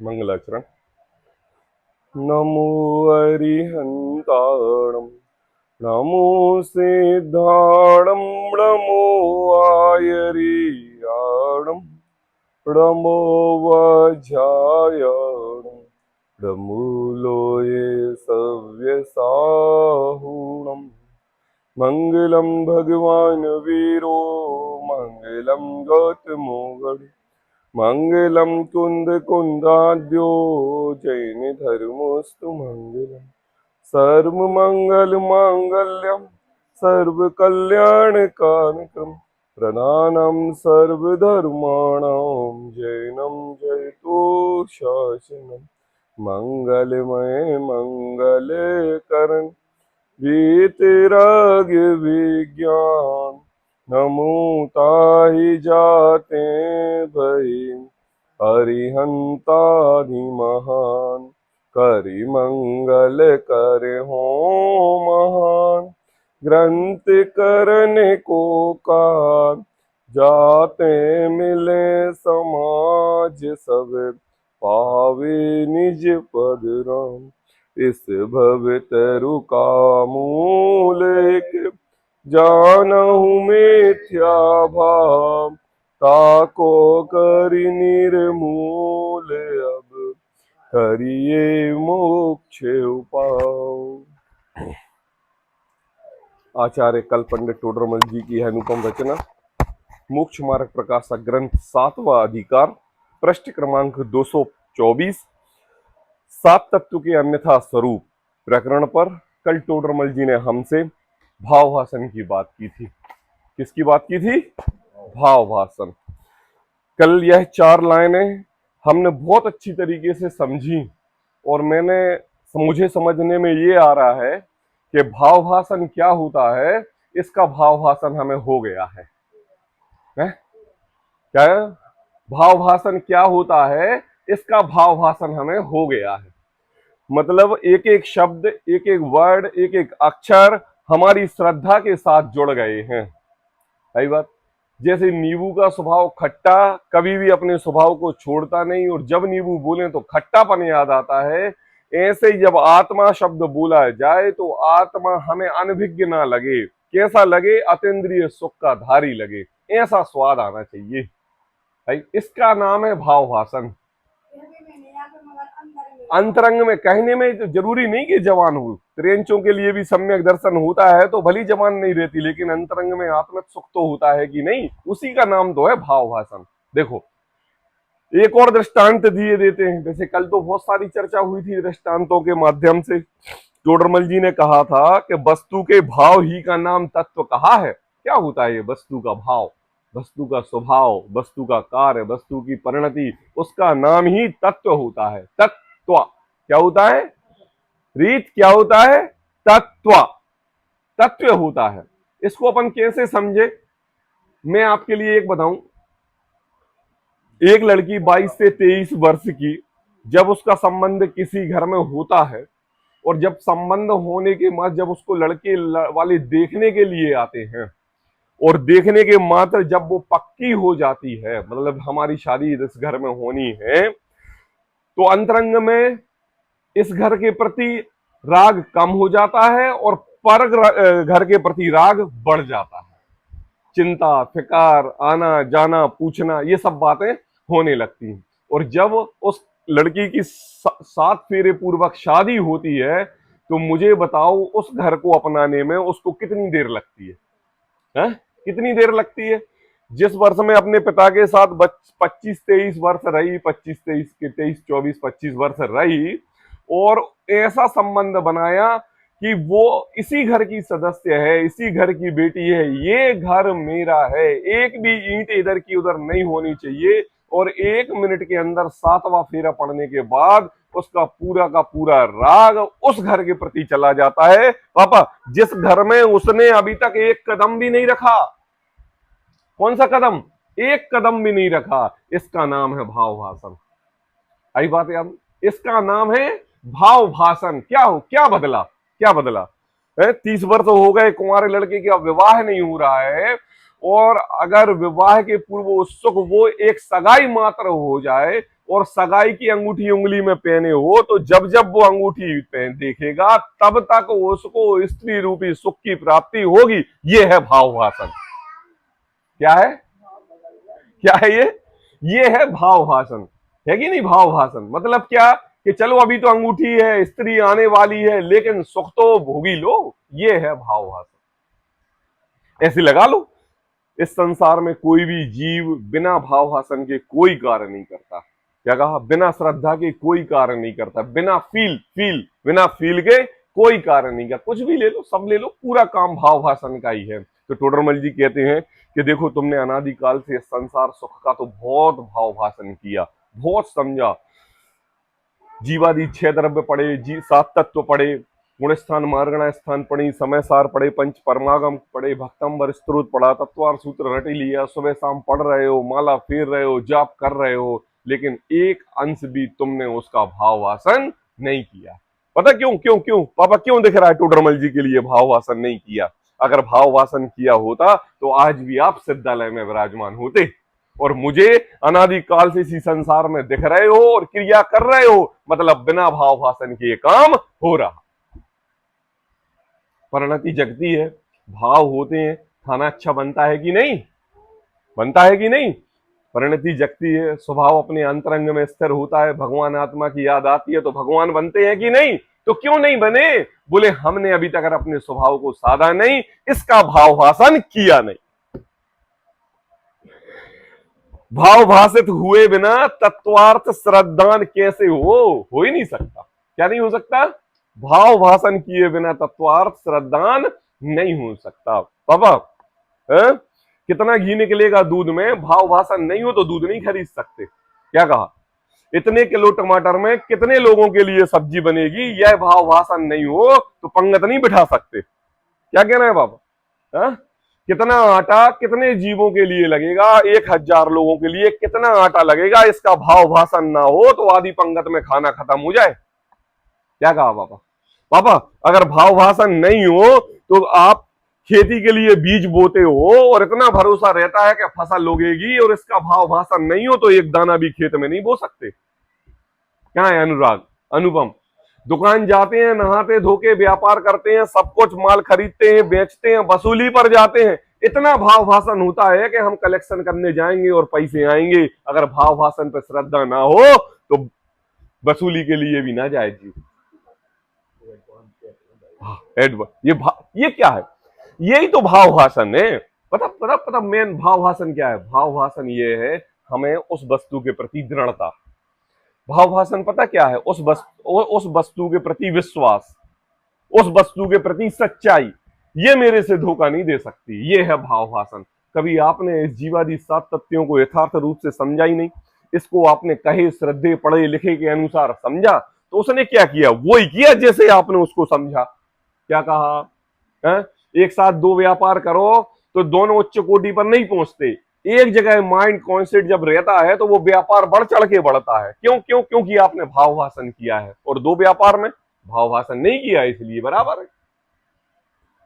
मंगलाचरण। नमो अरिहंताणं नमो सिद्धाणं नमो आयरियाणं नमो वज्रायणं नमो लोये सव्यसाहुणम्। मंगलम भगवान वीरो मंगलम गौतमो गण मंगलम कुंद कुंदाद्यो जैन धर्मोस्तु मंगलम। सर्व मंगल मांगल्यम सर्व कल्याण कारणकम प्रणानम सर्वधर्माणां जैनम जयतु शासनम। मंगलमय मंगलकरण वीतराग विज्ञान नमो ताहि जाते भई हरिहंतादि महान। करि मंगल कर हो महान ग्रंथ करने को कार जाते मिले समाज सब पावे निज पद राम। इस भव तरु का मूल एक जानहु मिथ्या भाव ताको करि निर्मूल अब करिए मोक्ष उपाय। आचार्य कल पंडित टोडरमल जी की अनुपम रचना मोक्ष मार्ग प्रकाशक ग्रंथ 7वां अधिकार पृष्ठ क्रमांक 224 सात तत्व के अन्यथा स्वरूप प्रकरण पर कल टोडरमल जी ने हमसे भावभाषण की बात की थी। किसकी बात की थी? भावभाषण। कल यह 4 लाइनें हमने बहुत अच्छी तरीके से समझी और मुझे समझने में ये आ रहा है कि भावभाषण क्या होता है, इसका भावभाषण हमें हो गया है। क्या भावभाषण क्या होता है, इसका भावभाषण हमें हो गया है। मतलब एक एक शब्द, एक एक वर्ड, एक एक अक्षर हमारी श्रद्धा के साथ जुड़ गए हैं। सही बात। जैसे नींबू का स्वभाव खट्टा कभी भी अपने स्वभाव को छोड़ता नहीं और जब नींबू बोले तो खट्टापन याद आता है, ऐसे ही जब आत्मा शब्द बोला जाए तो आत्मा हमें अनभिज्ञ ना लगे, कैसा लगे? अतीन्द्रिय सुख का धारी लगे, ऐसा स्वाद आना चाहिए। इसका नाम है भावभाषण। अंतरंग में कहने में तो जरूरी नहीं कि जवान हो, त्रेंचों के लिए भी सम्यक दर्शन होता है तो भली जवान नहीं रहती, लेकिन अंतरंग में आत्मिक सुख तो होता है कि नहीं, उसी का नाम तो है भावभाषण। देखो एक और दृष्टांत दिए देते हैं। जैसे कल तो बहुत सारी चर्चा हुई थी दृष्टांतों के माध्यम से। टोडरमल जी ने कहा था कि वस्तु के भाव ही का नाम तत्व कहा है। क्या होता है ये वस्तु का भाव? वस्तु का स्वभाव, वस्तु का कार्य, वस्तु की परिणति, उसका नाम ही तत्व होता है। तत्व क्या होता है? रीत क्या होता है? तत्व, तत्व होता है। इसको अपन कैसे समझे? मैं आपके लिए एक बताऊं। एक लड़की 22 से 23 वर्ष की, जब उसका संबंध किसी घर में होता है और जब संबंध होने के बाद जब उसको लड़के वाले देखने के लिए आते हैं और देखने के मात्र जब वो पक्की हो जाती है, मतलब हमारी शादी इस घर में होनी है, तो अंतरंग में इस घर के प्रति राग कम हो जाता है और पर घर के प्रति राग बढ़ जाता है। चिंता, फिकार, आना जाना, पूछना, ये सब बातें होने लगती हैं। और जब उस लड़की की 7 फेरे पूर्वक शादी होती है तो मुझे बताओ उस घर को अपनाने में उसको कितनी देर लगती है? कितनी देर लगती है? जिस वर्ष में अपने पिता के साथ 25-23 वर्ष रही, 25-23 वर्ष रही और ऐसा संबंध बनाया कि वो इसी घर की सदस्य है, इसी घर की बेटी है, ये घर मेरा है, एक भी ईंट इधर की उधर नहीं होनी चाहिए। और 1 मिनट के अंदर 7वां फेरा पड़ने के बाद उसका पूरा का पूरा राग उस घर के प्रति चला जाता है। पापा, जिस घर में उसने अभी तक एक कदम भी नहीं रखा, कौन सा कदम? एक कदम भी नहीं रखा, इसका नाम है भावभाषण। आई बात है? अब इसका नाम है भावभाषण। क्या बदला? क्या बदला? 30 वर्ष हो गए कुंवारे लड़के का विवाह नहीं हो रहा है और अगर विवाह के पूर्व उत्सुक वो एक सगाई मात्र हो जाए और सगाई की अंगूठी उंगली में पहने हो, तो जब जब वो अंगूठी पहन देखेगा तब तक उसको स्त्री रूपी सुख की प्राप्ति होगी। ये है भाव भाषण। क्या है? क्या है ये है भाव भाषण। है कि नहीं? भाव भाषण मतलब क्या कि चलो अभी तो अंगूठी है, स्त्री आने वाली है, लेकिन सुख तो भोगी लो। ये है भाव भाषण। ऐसे लगा लो, इस संसार में कोई भी जीव बिना भाव भाषण के कोई कार्य नहीं करता। क्या कहा? बिना श्रद्धा के कोई कार्य नहीं करता, बिना बिना फील के कोई कार्य नहीं करता। कुछ भी ले लो, सब ले लो, पूरा काम भाव भाषण का ही है। तो टोडरमल जी कहते हैं कि देखो, तुमने अनादिकाल से इस संसार सुख का तो बहुत भाव भाषण किया, बहुत समझा, जीवादि 6 द्रव्य पढ़े, 7 तत्व पढ़े, गुण स्थान मार्गणा स्थान पढ़ी, समय सार पढ़े, पंच परमागम पढ़े, भक्तंबर स्तोत्र पढ़ा, तत्वार सूत्र रट लिया, सुबह शाम पढ़ रहे हो, माला फेर रहे हो, जाप कर रहे हो, लेकिन एक अंश भी तुमने उसका भाव भाषण नहीं किया। पता क्यों? क्यों क्यों पापा, क्यों दिख रहा है टोडरमल जी के लिए भाव भाषण नहीं किया? अगर भाव भाषण किया होता तो आज भी आप सिद्धालय में विराजमान होते और मुझे अनादिकाल से इसी संसार में दिख रहे हो और क्रिया कर रहे हो, मतलब बिना भाव भाषण के काम हो रहा। परिणति जगती है, भाव होते हैं, खाना अच्छा बनता है कि नहीं? बनता है कि नहीं? परिणति जगती है, स्वभाव अपने अंतरंग में स्थिर होता है, भगवान आत्मा की याद आती है तो भगवान बनते हैं कि नहीं? तो क्यों नहीं बने? बोले हमने अभी तक अपने स्वभाव को साधा नहीं, इसका भाव भाषण किया नहीं। भाव भाषित हुए बिना तत्वार्थ श्रद्धान कैसे हो ही नहीं सकता। क्या नहीं हो सकता? भाव भाषण किए बिना तत्वार्थ श्रद्धान नहीं हो सकता। पापा कितना घी निकलेगा दूध में, भाव भाषण नहीं हो तो दूध नहीं खरीद सकते। क्या कहा? इतने किलो टमाटर में कितने लोगों के लिए सब्जी बनेगी, यह भाव भाषण नहीं हो तो पंगत नहीं बिठा सकते। क्या कहना है पापा? कितना आटा कितने जीवों के लिए लगेगा, 1000 लोगों के लिए कितना आटा लगेगा, इसका भाव भाषण ना हो तो आधी पंगत में खाना खत्म हो जाए। क्या कहा पापा? पापा अगर भाव भाषण नहीं हो तो आप खेती के लिए बीज बोते हो और इतना भरोसा रहता है कि फसल उगेगी, और इसका भाव भाषण नहीं हो तो एक दाना भी खेत में नहीं बो सकते। क्या है अनुराग, अनुपम? दुकान जाते हैं, नहाते धोके व्यापार करते हैं, सब कुछ माल खरीदते हैं, बेचते हैं, वसूली पर जाते हैं, इतना भाव भाषण होता है कि हम कलेक्शन करने जाएंगे और पैसे आएंगे। अगर भाव भाषण पर श्रद्धा ना हो तो वसूली के लिए भी ना जाए जी। ये क्या है? यही तो भाव भाषण है। पता मेन भाव भाषण क्या है? भाव भाषण ये है हमें उस वस्तु के प्रति दृढ़ता। भाव भाषण पता क्या है? उस वस्तु के प्रति विश्वास, उस वस्तु के प्रति सच्चाई, ये मेरे से धोखा नहीं दे सकती, ये है भाव भाषण। कभी आपने इस जीवादि 7 तत्वों को यथार्थ रूप से समझा ही नहीं। इसको आपने कहे श्रद्धे पढ़े लिखे के अनुसार समझा तो उसने क्या किया? वो ही किया जैसे आपने उसको समझा। क्या कहा है? एक साथ 2 व्यापार करो तो दोनों उच्च कोटि पर नहीं पहुंचते। एक जगह माइंड कॉन्सेंट्रेट जब रहता है तो वो व्यापार बढ़ चढ़ के बढ़ता है। क्यों? क्योंकि आपने भाव भाषण किया है, और 2 व्यापार में भाव भाषण नहीं किया, इसलिए बराबर है।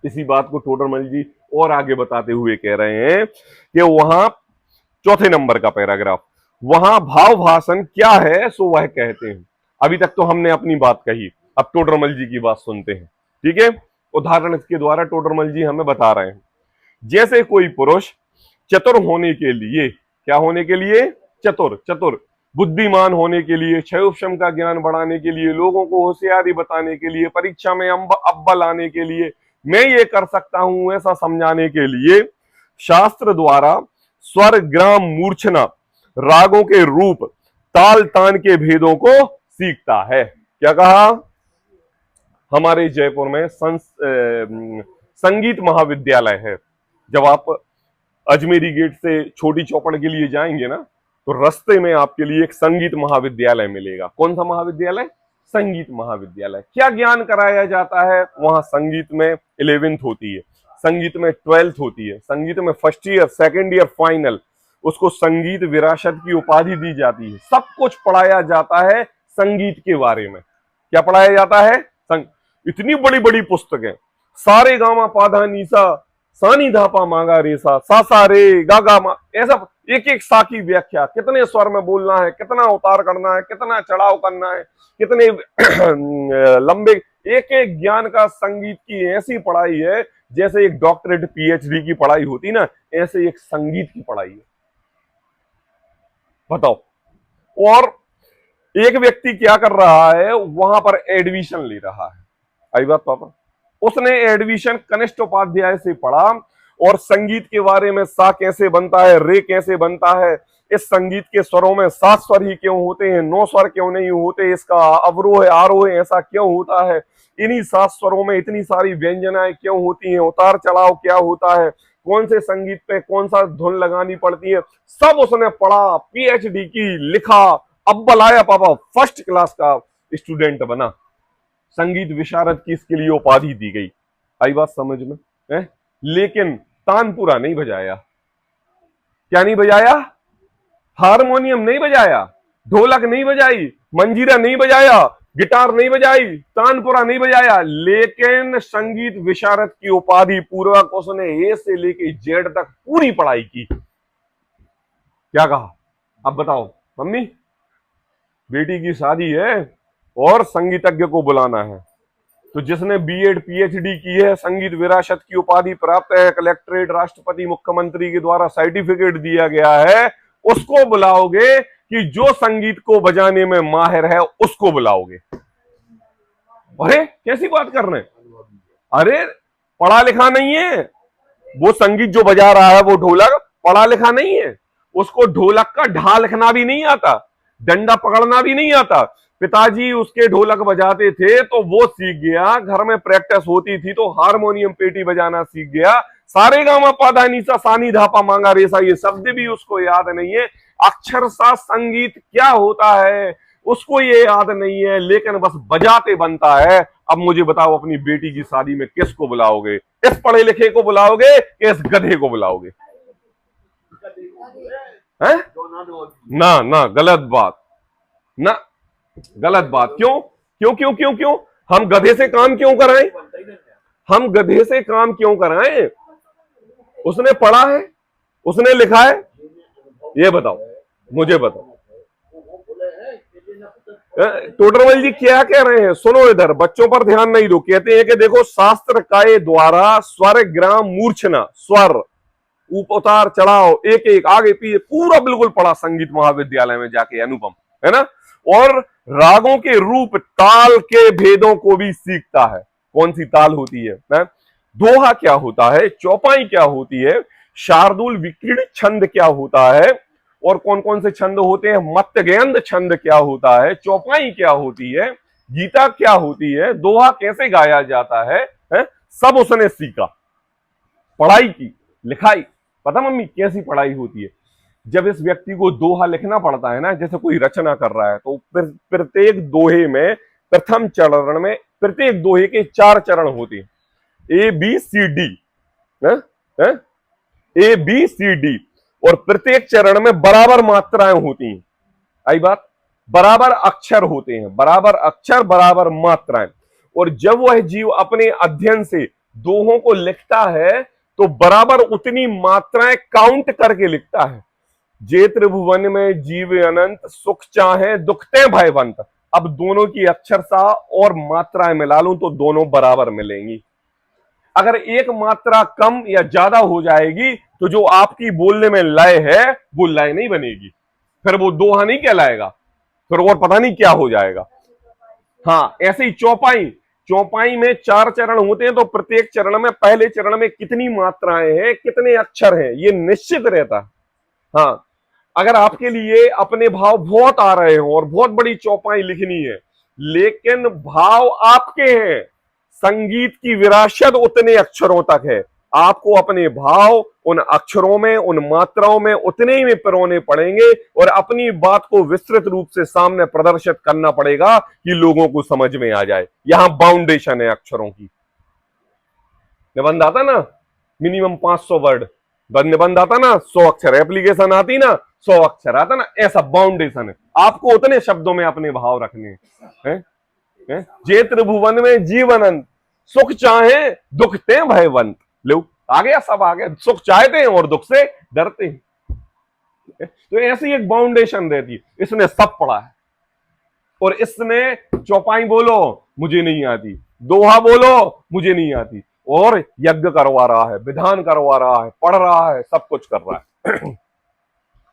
इसी बात को टोडरमल जी और आगे बताते हुए कह रहे हैं कि वहां 4 नंबर का पैराग्राफ, वहां भाव भाषण क्या है सो वह कहते हैं। अभी तक तो हमने अपनी बात कही, अब टोडरमल जी की बात सुनते हैं। ठीक है, उदाहरण के द्वारा टोडरमल जी हमें बता रहे हैं। जैसे कोई पुरुष चतुर होने के लिए, क्या होने के लिए? चतुर, बुद्धिमान होने के लिए, क्षयोपशम का ज्ञान बढ़ाने के लिए, लोगों को होशियारी बताने के लिए, परीक्षा में अव्वल आने के लिए, मैं ये कर सकता हूं ऐसा समझाने के लिए शास्त्र द्वारा स्वर ग्राम मूर्छना रागों के रूप ताल तान के भेदों को सीखता है। क्या कहा? हमारे जयपुर में संगीत महाविद्यालय है। जब आप अजमेरी गेट से छोटी चौपड़ के लिए जाएंगे ना तो रास्ते में आपके लिए एक संगीत महाविद्यालय मिलेगा। कौन सा महाविद्यालय? संगीत महाविद्यालय। क्या ज्ञान कराया जाता है वहां? संगीत में 11th होती है, संगीत में 12th होती है, संगीत में first year, second year, final. उसको संगीत विरासत की उपाधि दी जाती है। सब कुछ पढ़ाया जाता है संगीत के बारे में। क्या पढ़ाया जाता है? इतनी बड़ी बड़ी पुस्तकें, सारे गामा पाधा नीसा, सानी धापा मांगा रेसा, सा सा रे गा गा मा, ऐसा एक एक सा की व्याख्या, कितने स्वर में बोलना है, कितना उतार करना है, कितना चढ़ाव करना है, कितने लंबे, एक एक ज्ञान का संगीत की ऐसी पढ़ाई है जैसे एक डॉक्टरेट पीएचडी की पढ़ाई होती ना, ऐसे एक संगीत की पढ़ाई है। बताओ। और एक व्यक्ति क्या कर रहा है, वहां पर एडमिशन ले रहा है। आई बात पापा? उसने एडमिशन कनिष्ठ उपाध्याय से पढ़ा और संगीत के बारे में सा कैसे बनता है, रे कैसे बनता है, इस संगीत के स्वरों में 7 स्वर ही क्यों होते हैं, 9 स्वर क्यों नहीं होते, इसका अवरोह आरोह ऐसा क्यों होता है, इन्हीं 7 स्वरों में इतनी सारी व्यंजनाएं क्यों होती हैं, उतार चढ़ाव क्या होता है, कौन से संगीत पे कौन सा धुन लगानी पड़ती है, सब उसने पढ़ा, पीएचडी की, लिखा, अव्वल आया पापा, फर्स्ट क्लास का स्टूडेंट बना। संगीत विशारद की इसके लिए उपाधि दी गई। आई बात समझ में है? लेकिन तानपुरा नहीं बजाया। क्या नहीं बजाया? हारमोनियम नहीं बजाया, ढोलक नहीं बजाई, मंजीरा नहीं बजाया, गिटार नहीं बजाई, तानपुरा नहीं बजाया, लेकिन संगीत विशारद की उपाधि पूर्वक उसने ए से लेके जेड तक पूरी पढ़ाई की। क्या कहा? अब बताओ मम्मी, बेटी की शादी है और संगीतज्ञ को बुलाना है, तो जिसने बीएड पीएचडी की है, संगीत विरासत की उपाधि प्राप्त है, कलेक्ट्रेट राष्ट्रपति मुख्यमंत्री के द्वारा सर्टिफिकेट दिया गया है, उसको बुलाओगे कि जो संगीत को बजाने में माहिर है उसको बुलाओगे? अरे कैसी बात कर रहे हैं? अरे पढ़ा लिखा नहीं है वो, संगीत जो बजा रहा है वो ढोलक पढ़ा लिखा नहीं है, उसको ढोलक का ढा लिखना भी नहीं आता, डंडा पकड़ना भी नहीं आता। पिताजी उसके ढोलक बजाते थे तो वो सीख गया, घर में प्रैक्टिस होती थी तो हारमोनियम पेटी बजाना सीख गया, सारे गामा पाधा नीसा सानी धापा मांगा रेसा ये शब्द भी उसको याद नहीं है, अक्षर सा संगीत क्या होता है उसको ये याद नहीं है, लेकिन बस बजाते बनता है। अब मुझे बताओ, अपनी बेटी की शादी में किसको बुलाओगे? इस पढ़े लिखे को बुलाओगे कि इस गधे को बुलाओगे? हैं? ना ना, गलत बात ना, गलत बात। क्यों क्यों क्यों क्यों क्यों? हम गधे से काम क्यों कराएं? हम गधे से काम क्यों कराएं? उसने पढ़ा है, उसने लिखा है, ये बताओ, मुझे बताओ। टोटरमल जी क्या कह रहे हैं? सुनो इधर, बच्चों पर ध्यान नहीं दो। कहते हैं कि देखो, शास्त्र काय द्वारा स्वर ग्राम मूर्छना, स्वर उतार चढ़ाव एक एक आगे पीछे पूरा बिल्कुल पढ़ा संगीत महाविद्यालय में जाके, अनुपम है ना। और रागों के रूप ताल के भेदों को भी सीखता है। कौन सी ताल होती है, दोहा क्या होता है, चौपाई क्या होती है, शार्दुल विक्रीड़ छंद क्या होता है, और कौन कौन से छंद होते हैं, मत्तगेंद छंद क्या होता है, चौपाई क्या होती है, गीता क्या होती है, दोहा कैसे गाया जाता है, सब उसने सीखा, पढ़ाई की, लिखाई। पता मम्मी कैसी पढ़ाई होती है? जब इस व्यक्ति को दोहा लिखना पड़ता है ना, जैसे कोई रचना कर रहा है, तो प्रत्येक दोहे में, प्रथम चरण में प्रत्येक दोहे के 4 चरण होते हैं, A B C D, A B C D, और प्रत्येक चरण में बराबर मात्राएं होती हैं। आई बात? बराबर अक्षर होते हैं, बराबर अक्षर बराबर मात्राएं। और जब वह जीव अपने अध्ययन से दोहों को लिखता है तो बराबर उतनी मात्राएं काउंट करके लिखता है। जे त्रिभुवन में जीव अनंत, सुख चाहे दुखते भयवंत। अब दोनों की अक्षरता और मात्राएं मिला लूं तो दोनों बराबर मिलेंगी। अगर एक मात्रा कम या ज्यादा हो जाएगी तो जो आपकी बोलने में लय है वो लय नहीं बनेगी, फिर वो दोहा नहीं कहलाएगा, फिर और पता नहीं क्या हो जाएगा। हाँ, ऐसे ही चौपाई में 4 चरण होते हैं, तो प्रत्येक चरण में, पहले चरण में कितनी मात्राएं हैं, कितने अक्षर हैं, ये निश्चित रहता है। हाँ, अगर आपके लिए अपने भाव बहुत आ रहे हो और बहुत बड़ी चौपाई लिखनी है, लेकिन भाव आपके हैं, संगीत की विरासत उतने अक्षरों तक है, आपको अपने भाव उन अक्षरों में, उन मात्राओं में उतने ही में पिरोने पड़ेंगे और अपनी बात को विस्तृत रूप से सामने प्रदर्शित करना पड़ेगा कि लोगों को समझ में आ जाए। यहां बाउंडेशन है अक्षरों की। निबंध आता ना मिनिमम 500 वर्ड, निबंध आता ना 100 अक्षर, एप्लीकेशन आती ना 100 अक्षर आता ना, ऐसा बाउंडेशन है। आपको उतने शब्दों में अपने भाव रखने हैं। जे त्रिभुवन में जीवनंत, सुख चाहे दुखते भयवंत। लो आ गया, सब आ गया। सुख चाहते हैं और दुख से डरते हैं। तो ऐसी एक बाउंडेशन रहती है। इसने सब पढ़ा है और इसने चौपाई बोलो मुझे नहीं आती, दोहा बोलो मुझे नहीं आती, और यज्ञ करवा रहा है, विधान करवा रहा है, पढ़ रहा है, सब कुछ कर रहा है।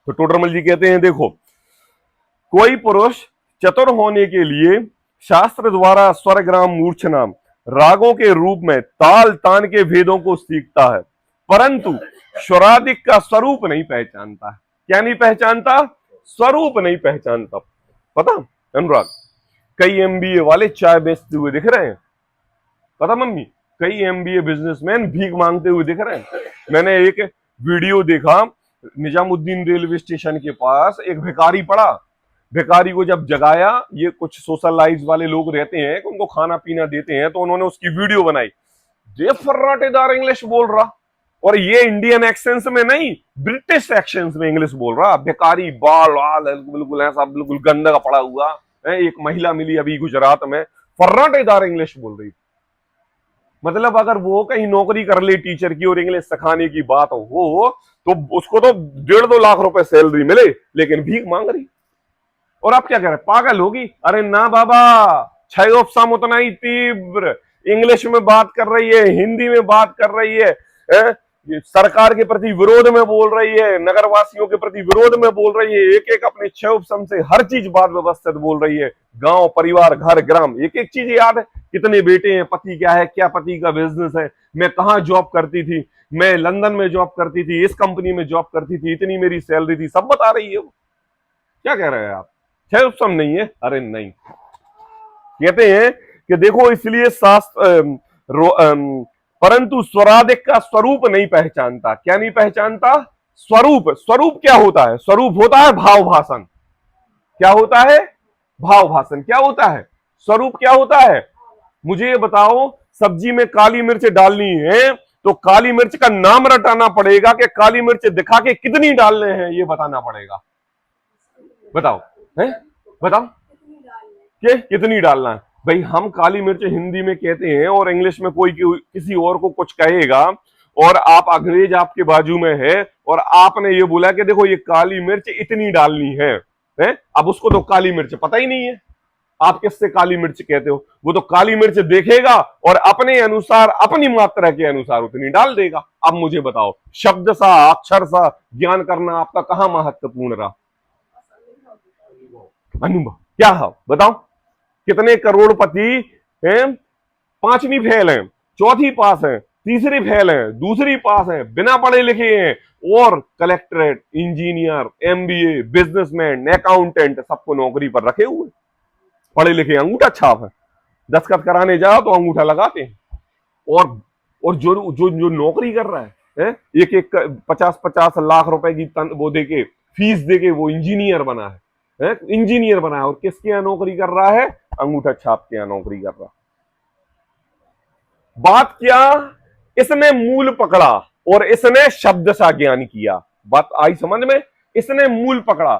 तो टोडरमल जी कहते हैं देखो, कोई पुरुष चतुर होने के लिए शास्त्र द्वारा स्वरग्राम मूर्छनाम रागों के रूप में ताल तान के भेदों को सीखता है, परंतु स्वरादिक का स्वरूप नहीं पहचानता है। क्या नहीं पहचानता? स्वरूप नहीं पहचानता। पता अनुराग, कई एमबीए वाले चाय बेचते हुए दिख रहे हैं। पता मम्मी, कई एमबीए बिजनेसमैन भीख मांगते हुए दिख रहे हैं। मैंने एक वीडियो देखा, निजामुद्दीन रेलवे स्टेशन के पास एक भिखारी पड़ा। भिखारी को जब जगाया, ये कुछ सोशलाइज वाले लोग रहते हैं कि उनको खाना पीना देते हैं, तो उन्होंने उसकी वीडियो बनाई। ये फर्राटेदार इंग्लिश बोल रहा, और ये इंडियन एक्सेंस में नहीं, ब्रिटिश एक्सेंस में इंग्लिश बोल रहा। भिखारी बाल बिल्कुल ऐसा, बिल्कुल गंदा का पड़ा हुआ है। एक महिला मिली अभी गुजरात में, फर्राटेदार इंग्लिश बोल रही। मतलब अगर वो कहीं नौकरी कर ले टीचर की और इंग्लिश सिखाने की बात हो, तो उसको तो 1.5-2 लाख रुपए सैलरी मिले, लेकिन भीख मांग रही। और आप क्या कह रहे हैं, पागल होगी? अरे ना बाबा, छह उपसम उतना ही तीव्र इंग्लिश में बात कर रही है, हिंदी में बात कर रही है, सरकार के प्रति विरोध में बोल रही है, नगरवासियों के प्रति विरोध में बोल रही है, एक एक अपने 6 उपसम से हर चीज बात व्यवस्थित बोल रही है। गांव, परिवार, घर, ग्राम, एक एक चीज याद है। कितने बेटे हैं, पति क्या है, क्या पति का बिजनेस है, मैं कहाँ जॉब करती थी, मैं लंदन में जॉब करती थी, इस कंपनी में जॉब करती थी, इतनी मेरी सैलरी थी, सब बता रही है वो। क्या कह रहे हैं आप, 6 उपसम नहीं है? अरे नहीं, कहते हैं कि देखो इसलिए शास्त्र परंतु स्वरादिक का स्वरूप नहीं पहचानता। क्या नहीं पहचानता? स्वरूप। स्वरूप क्या होता है? स्वरूप होता है भाव भाषण। क्या होता है? भाव भाषण। क्या होता है? स्वरूप क्या होता है? मुझे ये बताओ, सब्जी में काली मिर्च डालनी है तो काली मिर्च का नाम रटाना पड़ेगा कि काली मिर्च दिखा के कितनी डालने हैं ये बताना पड़ेगा। बताओ, है बताओ कि कितनी डालना है। भाई हम काली मिर्च हिंदी में कहते हैं और इंग्लिश में कोई किसी और को कुछ कहेगा, और आप अंग्रेज आपके बाजू में है और आपने ये बोला कि देखो ये काली मिर्च इतनी डालनी है? अब उसको तो काली मिर्च पता ही नहीं है, आप किससे काली मिर्च कहते हो? वो तो काली मिर्च देखेगा और अपने अनुसार, अपनी मात्रा के अनुसार उतनी डाल देगा। अब मुझे बताओ, शब्द सा, अक्षर सा ज्ञान करना आपका कहां महत्वपूर्ण रहा? अनुभव क्या है बताओ? कितने करोड़पति हैं, 5वीं फेल हैं, 4थी पास हैं, 3री फेल हैं, 2री पास हैं, बिना पढ़े लिखे हैं, और collectorate, engineer, MBA, businessman, accountant, सबको नौकरी पर रखे हुए। पढ़े लिखे अंगूठा छाप है, दस्तखत कराने जाओ तो अंगूठा लगाते हैं। और जो जो जो नौकरी कर रहा है, एक एक 50-50 लाख रुपए की वो देके, फीस देके वो इंजीनियर बना है, इंजीनियर बना है, और किसके यहां नौकरी कर रहा है? अंगूठा छाप के यहां नौकरी कर रहा। बात क्या, इसने मूल पकड़ा और इसने शब्द सा ज्ञान किया। बात आई समझ में? इसने मूल पकड़ा।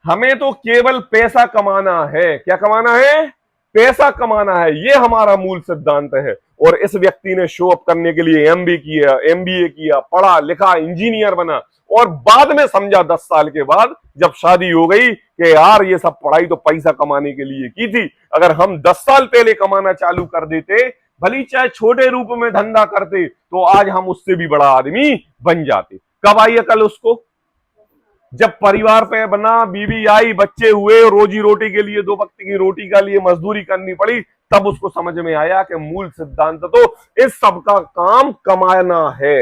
हमें तो केवल पैसा कमाना है। क्या कमाना है? पैसा कमाना है, ये हमारा मूल सिद्धांत है। और इस व्यक्ति ने शो अप करने के लिए एमबीए किया, पढ़ा लिखा, इंजीनियर बना, और बाद में समझा 10 साल के बाद जब शादी हो गई कि यार ये सब पढ़ाई तो पैसा कमाने के लिए की थी। अगर हम 10 साल पहले कमाना चालू कर देते, भली चाहे छोटे रूप में धंधा करते, तो आज हम उससे भी बड़ा आदमी बन जाते। कब आई अकल उसको? जब परिवार पे बना, बीवी आई, बच्चे हुए, रोजी रोटी के लिए, 2 वक्त की रोटी के लिए मजदूरी करनी पड़ी, तब उसको समझ में आया कि मूल सिद्धांत तो इस सब का काम कमाना है।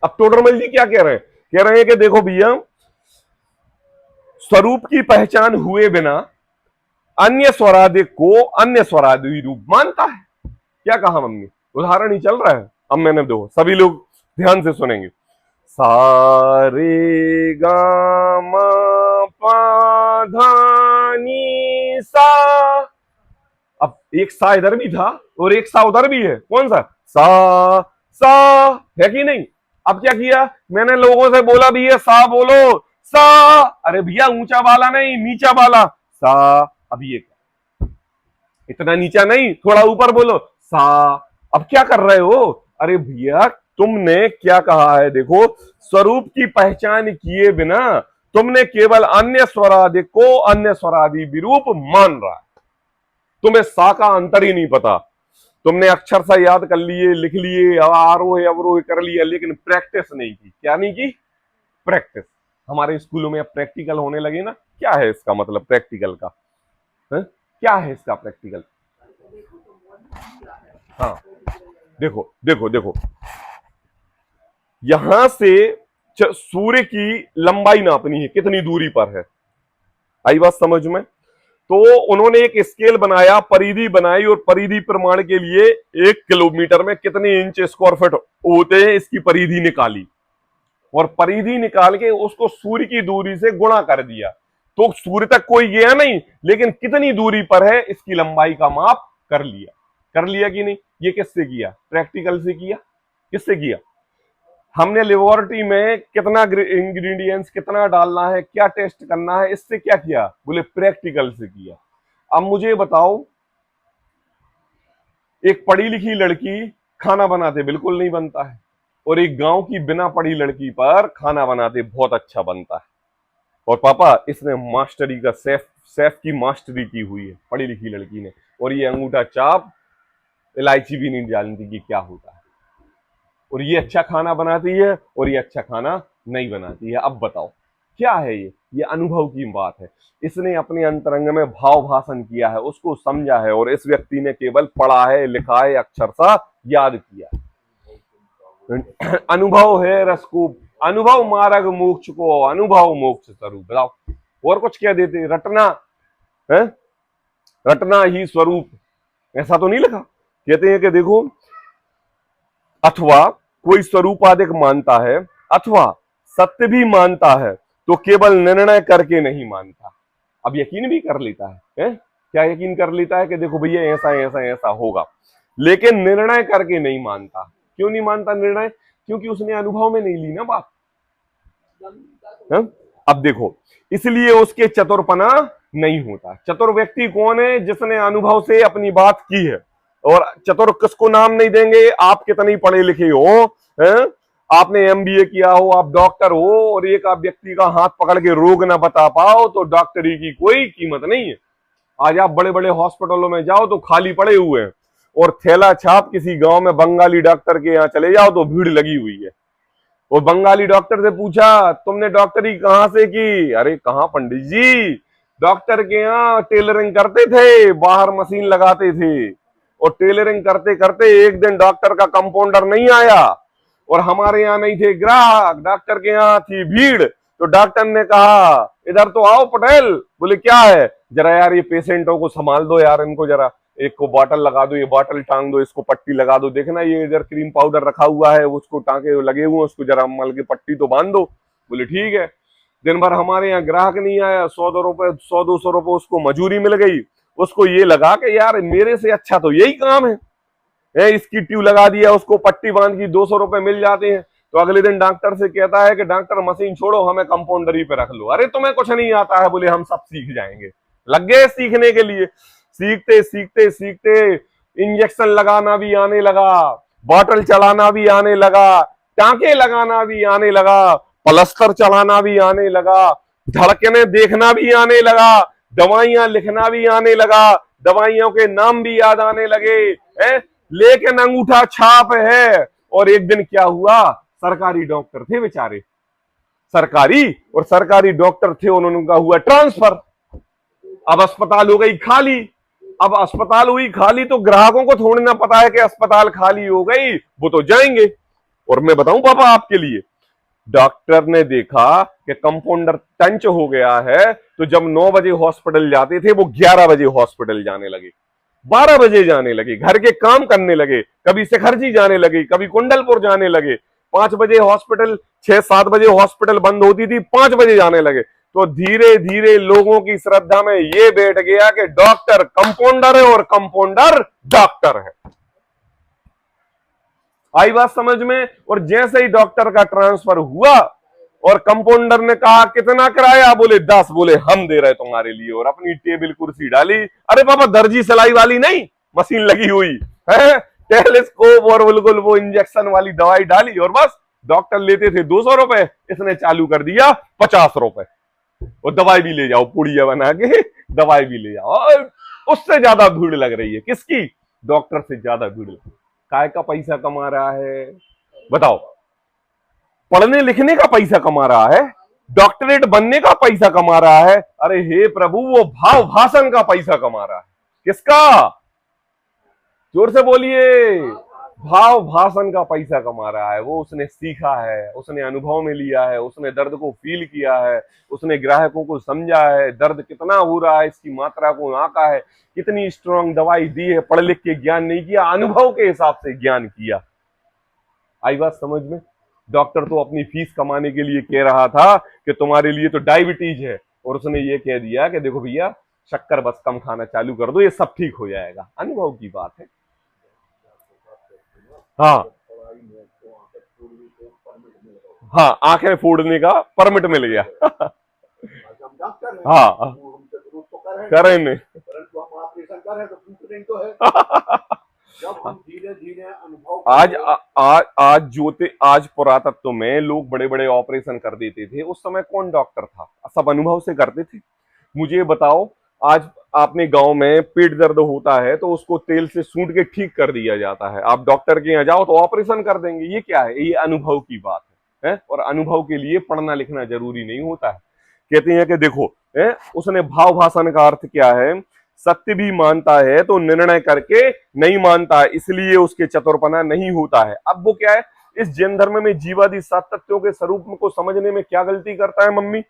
अब टोडरमल जी क्या कह रहे हैं? कह रहे हैं कि देखो भैया, स्वरूप की पहचान हुए बिना अन्य स्वरादिक को अन्य स्वरादि रूप मानता है। क्या कहा मम्मी? उदाहरण ही चल रहा है। अब मैंने दो, सभी लोग ध्यान से सुनेंगे। सा रे गा मा पा धा नी सा। अब एक सा इधर भी था और एक सा उधर भी है। कौन सा? सा है कि नहीं? अब क्या किया मैंने? लोगों से बोला भी है सा बोलो, सा। अरे भैया ऊंचा वाला नहीं, नीचा वाला सा। अब ये इतना नीचा नहीं, थोड़ा ऊपर बोलो सा। अब क्या कर रहे हो? अरे भैया तुमने क्या कहा है, देखो, स्वरूप की पहचान किए बिना तुमने केवल अन्य स्वरादि को अन्य स्वरादि विरूप मान रहा है। तुम्हें सा का अंतर ही नहीं पता। तुमने अक्षर सा याद कर लिए, लिख लिए, आरोह अवरोह कर लिया, लेकिन प्रैक्टिस नहीं की। क्या नहीं की? प्रैक्टिस। हमारे स्कूलों में अब प्रैक्टिकल होने लगे ना। क्या है इसका मतलब प्रैक्टिकल का? क्या है इसका प्रैक्टिकल? हाँ, देखो देखो देखो, यहां से सूर्य की लंबाई नापनी है, कितनी दूरी पर है। आई बात समझ में? तो उन्होंने एक स्केल बनाया, परिधि बनाई, और परिधि प्रमाण के लिए 1 किलोमीटर में कितने इंच स्क्वायर फीट होते हैं इसकी परिधि निकाली, और परिधि निकाल के उसको सूर्य की दूरी से गुणा कर दिया। तो सूर्य तक कोई गया नहीं, लेकिन कितनी दूरी पर है इसकी लंबाई का माप कर लिया। कर लिया कि नहीं? ये किससे किया? प्रैक्टिकल से किया। किससे किया? हमने लेबोरेटरी में कितना इंग्रेडिएंट्स कितना डालना है, क्या टेस्ट करना है, इससे क्या किया? बोले प्रैक्टिकल से किया। अब मुझे बताओ, एक पढ़ी लिखी लड़की खाना बनाते बिल्कुल नहीं बनता है, और एक गांव की बिना पढ़ी लड़की पर खाना बनाते बहुत अच्छा बनता है। और पापा, इसने मास्टरी का शेफ की मास्टरी की हुई है पढ़ी लिखी लड़की ने, और ये अंगूठा चाप इलायची भी नहीं जानती कि क्या होता है, और ये अच्छा खाना बनाती है और ये अच्छा खाना नहीं बनाती है। अब बताओ क्या है ये अनुभव की बात है। इसने अपने अंतरंग में भाव भाषण किया है, उसको समझा है, और इस व्यक्ति ने केवल पढ़ा है, लिखा है, अक्षर सा याद किया। अनुभव है रसकूप, अनुभव मार्ग मोक्ष को, अनुभव मोक्ष स्वरूप। बताओ और कुछ क्या देते? रटना है, रटना ही स्वरूप, ऐसा तो नहीं लिखा। कहते हैं कि देखो, अथवा कोई स्वरूपाधिक मानता है अथवा सत्य भी मानता है तो केवल निर्णय करके नहीं मानता। अब यकीन भी कर लेता है, क्या यकीन कर लेता है कि देखो भैया ऐसा ऐसा ऐसा होगा, लेकिन निर्णय करके नहीं मानता। क्यों नहीं मानता निर्णय? क्योंकि उसने अनुभव में नहीं ली ना बात। अब देखो, इसलिए उसके चतुरपना नहीं होता। चतुर व्यक्ति कौन है? जिसने अनुभव से अपनी बात की है। और चतुर किसको नाम नहीं देंगे? आप कितने पढ़े लिखे हो, आपने एमबीए किया हो, आप डॉक्टर हो, और एक आप व्यक्ति का हाथ पकड़ के रोग ना बता पाओ तो डॉक्टरी की कोई कीमत नहीं है। आज आप बड़े बड़े हॉस्पिटलों में जाओ तो खाली पड़े हुए हैं, और थैला छाप किसी गांव में बंगाली डॉक्टर के यहाँ चले जाओ तो भीड़ लगी हुई है। और बंगाली डॉक्टर से पूछा, तुमने डॉक्टरी कहां से की? अरे कहां पंडित जी, डॉक्टर के यहाँ टेलरिंग करते थे, बाहर मशीन लगाते थे, और टेलरिंग करते करते एक दिन डॉक्टर का कंपाउंडर नहीं आया, और हमारे यहाँ नहीं थे ग्राहक, डॉक्टर के यहाँ थी भीड़। तो डॉक्टर ने कहा, इधर तो आओ पटेल। बोले क्या है? जरा यार ये पेशेंटों को संभाल दो यार, इनको जरा एक को बॉटल लगा दो, ये बॉटल टांग दो, इसको पट्टी लगा दो, देखना ये इधर क्रीम पाउडर रखा हुआ है, उसको टांके लगे हुए, उसको जरा मल के पट्टी तो बांध दो। बोले ठीक है। दिन भर हमारे यहाँ ग्राहक नहीं आया, 100-200 रुपए उसको मजूरी मिल गई। उसको ये लगा कि यार मेरे से अच्छा तो यही काम है, इसकी ट्यूब लगा दिया, उसको पट्टी बांध की, 200 रुपए मिल जाते हैं। तो अगले दिन डॉक्टर से कहता है कि डॉक्टर मशीन छोड़ो, हमें कंपाउंडरी पे रख लो। अरे तुम्हें कुछ नहीं आता है। बोले हम सब सीख जाएंगे। लग गए सीखने के लिए। सीखते सीखते सीखते इंजेक्शन लगाना भी आने लगा, बॉटल चलाना भी आने लगा, टांके लगाना भी आने लगा, प्लास्टर चलाना भी आने लगा, धड़कने देखना भी आने लगा, दवाइयां लिखना भी आने लगा, दवाइयों के नाम भी याद आने लगे, लेकिन अंगूठा छाप है। और एक दिन क्या हुआ, सरकारी डॉक्टर थे बेचारे, सरकारी डॉक्टर थे, उन्होंने कहा हुआ ट्रांसफर। अब अस्पताल हो गई खाली। अब अस्पताल हुई खाली तो ग्राहकों को थोड़ी ना पता है कि अस्पताल खाली हो गई, वो तो जाएंगे। और मैं बताऊं पापा आपके लिए, डॉक्टर ने देखा कि कंपाउंडर टंच हो गया है, तो जब 9 बजे हॉस्पिटल जाते थे वो 11 बजे हॉस्पिटल जाने लगे, 12 बजे जाने लगे, घर के काम करने लगे, कभी शिखरजी जाने लगे, कभी कुंडलपुर जाने लगे। 5 बजे हॉस्पिटल, 6-7 बजे हॉस्पिटल बंद होती थी, 5 बजे जाने लगे। तो धीरे धीरे लोगों की श्रद्धा में ये बैठ गया कि डॉक्टर कंपाउंडर है और कंपाउंडर डॉक्टर है। आई बात समझ में? और जैसे ही डॉक्टर का ट्रांसफर हुआ और कंपाउंडर ने कहा कितना किराया? बोले 10। बोले हम दे रहे तुम्हारे लिए, और अपनी टेबल कुर्सी डाली। अरे पापा दर्जी सिलाई वाली नहीं, मशीन लगी हुई है, टेलीस्कोप और बिल्कुल वो इंजेक्शन वाली दवाई डाली और बस डॉक्टर लेते थे 200 रुपए, इसने चालू कर दिया 50 रुपए। और दवाई भी ले जाओ, पुड़िया बना के दवाई भी ले जाओ। और उससे ज्यादा भीड़ लग रही है, किसकी? डॉक्टर से ज्यादा भीड़। काय का पैसा कमा रहा है बताओ? पढ़ने लिखने का पैसा कमा रहा है, डॉक्टरेट बनने का पैसा कमा रहा है। अरे हे प्रभु, वो भाव भाषण का पैसा कमा रहा है। किसका? जोर से बोलिए। भाव भाषण का पैसा कमा रहा है। वो उसने सीखा है, उसने अनुभव में लिया है, उसने दर्द को फील किया है, उसने ग्राहकों को समझा है, दर्द कितना हो रहा है इसकी मात्रा को आंका है, कितनी स्ट्रांग दवाई दी है। पढ़ लिख के ज्ञान नहीं किया, अनुभव के हिसाब से ज्ञान किया। आई बात समझ में? डॉक्टर तो अपनी फीस कमाने के लिए कह रहा था कि तुम्हारे लिए तो डायबिटीज है, और उसने ये कह दिया कि देखो भैया शक्कर बस कम खाना चालू कर दो, ये सब ठीक हो जाएगा। अनुभव की बात है। हाँ हाँ, आंखें फोड़ने का परमिट मिल गया। हाँ करें नहीं, धीरे धीरे अनुभव आज ज्योति आज पुरातत्व में लोग बड़े बड़े ऑपरेशन कर देते थे। उस समय कौन डॉक्टर था? सब अनुभव से करते थे। मुझे बताओ, आज आपने गांव में पेट दर्द होता है तो उसको तेल से सूंढ के ठीक कर दिया जाता है। आप डॉक्टर के यहाँ जाओ तो ऑपरेशन कर देंगे। ये क्या है? ये अनुभव की बात है? और अनुभव के लिए पढ़ना लिखना जरूरी नहीं होता है। कहते हैं कि देखो उसने भाव भाषण का अर्थ क्या है? सत्य भी मानता है तो निर्णय करके नहीं मानता है, इसलिए उसके चतुरपना नहीं होता है। अब वो क्या है? इस जैन धर्म में जीवादि सात तत्वों के स्वरूप को समझने में क्या गलती करता है मम्मी?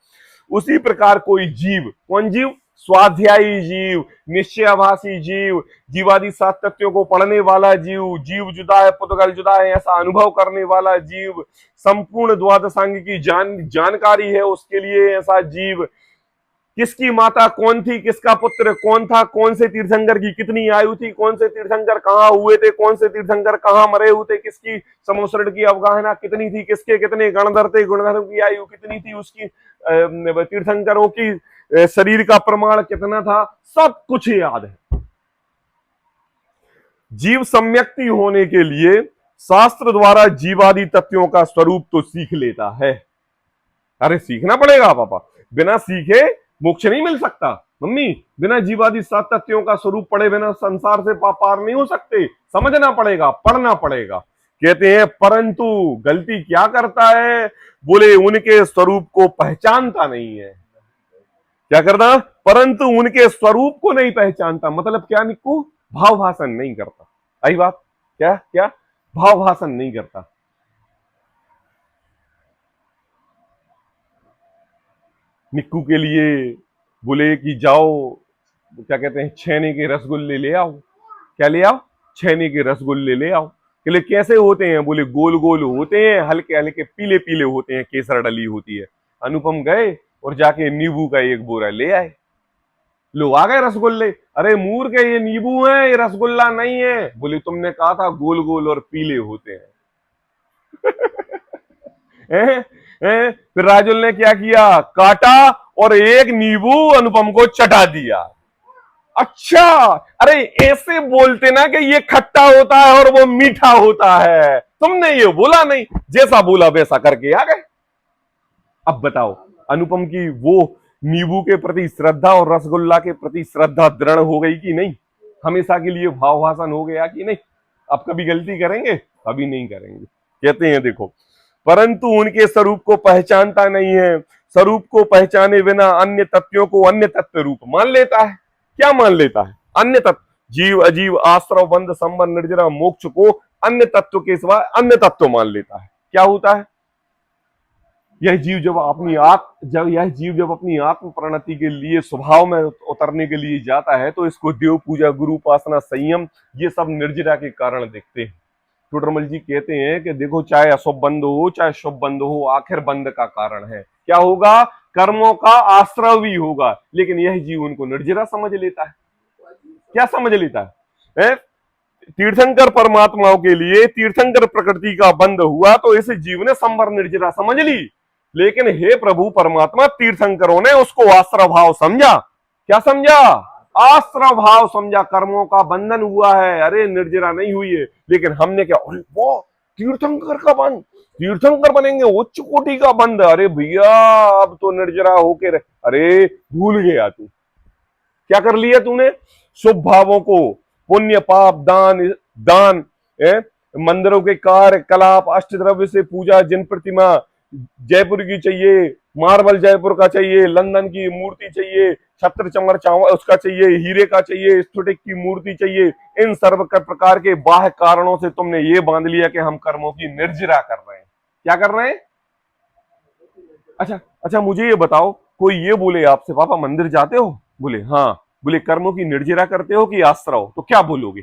उसी प्रकार कोई जीव, कौन जीव? स्वाध्यायी जीव, निश्चयाभासी जीव, जीवादि सात तत्वों को पढ़ने वाला जीव, जीव जुदा है पुद्गल जुदा है ऐसा अनुभव करने वाला जीव, संपूर्ण द्वादशांग की जानकारी है उसके लिए ऐसा जीव, किसकी माता कौन थी, किसका पुत्र कौन था, कौन से तीर्थंकर की कितनी आयु थी, कौन से तीर्थंकर कहाँ हुए थे, कौन से तीर्थंकर कहाँ मरे हुए थे, किसकी समुसरण की अवगाहना कितनी थी, किसके कितने गणधर थे, गुणधर की आयु कितनी थी, उसकी तीर्थंकरों की शरीर का प्रमाण कितना था, सब कुछ याद है। जीव सम्यक्ति होने के लिए शास्त्र द्वारा जीवादि तत्वों का स्वरूप तो सीख लेता है। अरे सीखना पड़ेगा पापा, बिना सीखे मोक्ष नहीं मिल सकता। मम्मी, बिना जीवादि सात तत्वों का स्वरूप पढ़े बिना संसार से पार नहीं हो सकते। समझना पड़ेगा, पढ़ना पड़ेगा। कहते हैं परंतु गलती क्या करता है? बोले उनके स्वरूप को पहचानता नहीं है। क्या करता? परंतु उनके स्वरूप को नहीं पहचानता। मतलब क्या निक्कू? भाव भाषण नहीं करता। आई बात? क्या क्या? भाव भाषण नहीं करता। निक्कू के लिए बोले कि जाओ, क्या कहते हैं, छेने के रसगुल्ले ले आओ। क्या ले आओ? छेने के रसगुल्ले ले आओ। बोले कैसे होते हैं? बोले गोल गोल होते हैं, हल्के हल्के पीले पीले होते हैं, केसर डली होती है। अनुपम गए और जाके नींबू का एक बोरा ले आए। लो आ गए रसगुल्ले। अरे मूर्ख है, ये नींबू है, ये रसगुल्ला नहीं है। बोले तुमने कहा था गोल गोल और पीले होते हैं। फिर राजुल ने क्या किया? काटा और एक नींबू अनुपम को चटा दिया। अच्छा, अरे ऐसे बोलते ना कि ये खट्टा होता है और वो मीठा होता है। तुमने ये बोला नहीं, जैसा बोला वैसा करके आ गए। अब बताओ, अनुपम की वो नींबू के प्रति श्रद्धा और रसगुल्ला के प्रति श्रद्धा दृढ़ हो गई कि नहीं? हमेशा के लिए भाव भाषण हो गया कि नहीं? अब कभी गलती करेंगे? अभी नहीं करेंगे। कहते हैं देखो, परंतु उनके स्वरूप को पहचानता नहीं है। स्वरूप को पहचाने बिना अन्य तत्वों को अन्य तत्व रूप मान लेता है। क्या मान लेता है? अन्य तत्व। जीव अजीव आश्रव बंध संबंध निर्जरा मोक्ष को अन्य तत्व के सिवा अन्य तत्व मान लेता है। क्या होता है? यह जीव जब अपनी आत्म प्रणति के लिए स्वभाव में उतरने के लिए जाता है तो इसको देव पूजा, गुरु उपासना, संयम, ये सब निर्जरा के कारण दिखते हैं। टोडरमल जी कहते हैं कि देखो, चाहे अशुभ बंध हो चाहे शुभ बंध हो, आखिर बंध का कारण है। क्या होगा? कर्मों का आश्रय भी होगा। लेकिन यह जीव उनको निर्जरा समझ लेता है। क्या समझ लेता है? तीर्थंकर परमात्माओं के लिए तीर्थंकर प्रकृति का बंध हुआ तो इस जीव ने संवर निर्जरा समझ ली। लेकिन हे प्रभु परमात्मा, तीर्थंकरों ने उसको आश्रय भाव समझा। क्या समझा? आश्रव भाव समझा, कर्मों का बंधन हुआ है। अरे निर्जरा नहीं हुई है, लेकिन हमने क्या, अरे वो तीर्थंकर का बंध, तीर्थंकर बनेंगे, उच्च कोटि का बंध। अरे भैया अब तो निर्जरा होके रहे। अरे भूल गया तू, क्या कर लिया तूने? शुभ भावों को, पुण्य पाप दान दान, मंदिरों के कार्य कलाप, अष्ट द्रव्य से पूजा, जिन प्रतिमा जयपुर की चाहिए, मार्बल जयपुर का चाहिए, लंदन की मूर्ति चाहिए, छत्र चमर चावल उसका चाहिए, हीरे का चाहिए, स्फटिक की मूर्ति चाहिए, इन सर्व प्रकार के बाह्य कारणों से तुमने ये बांध लिया कि हम कर्मों की निर्जरा कर रहे हैं। क्या कर रहे हैं? अच्छा अच्छा, मुझे ये बताओ, कोई ये बोले आपसे पापा मंदिर जाते हो? बोले हाँ। बोले कर्मों की निर्जरा करते हो कि आश्रव? तो क्या बोलोगे?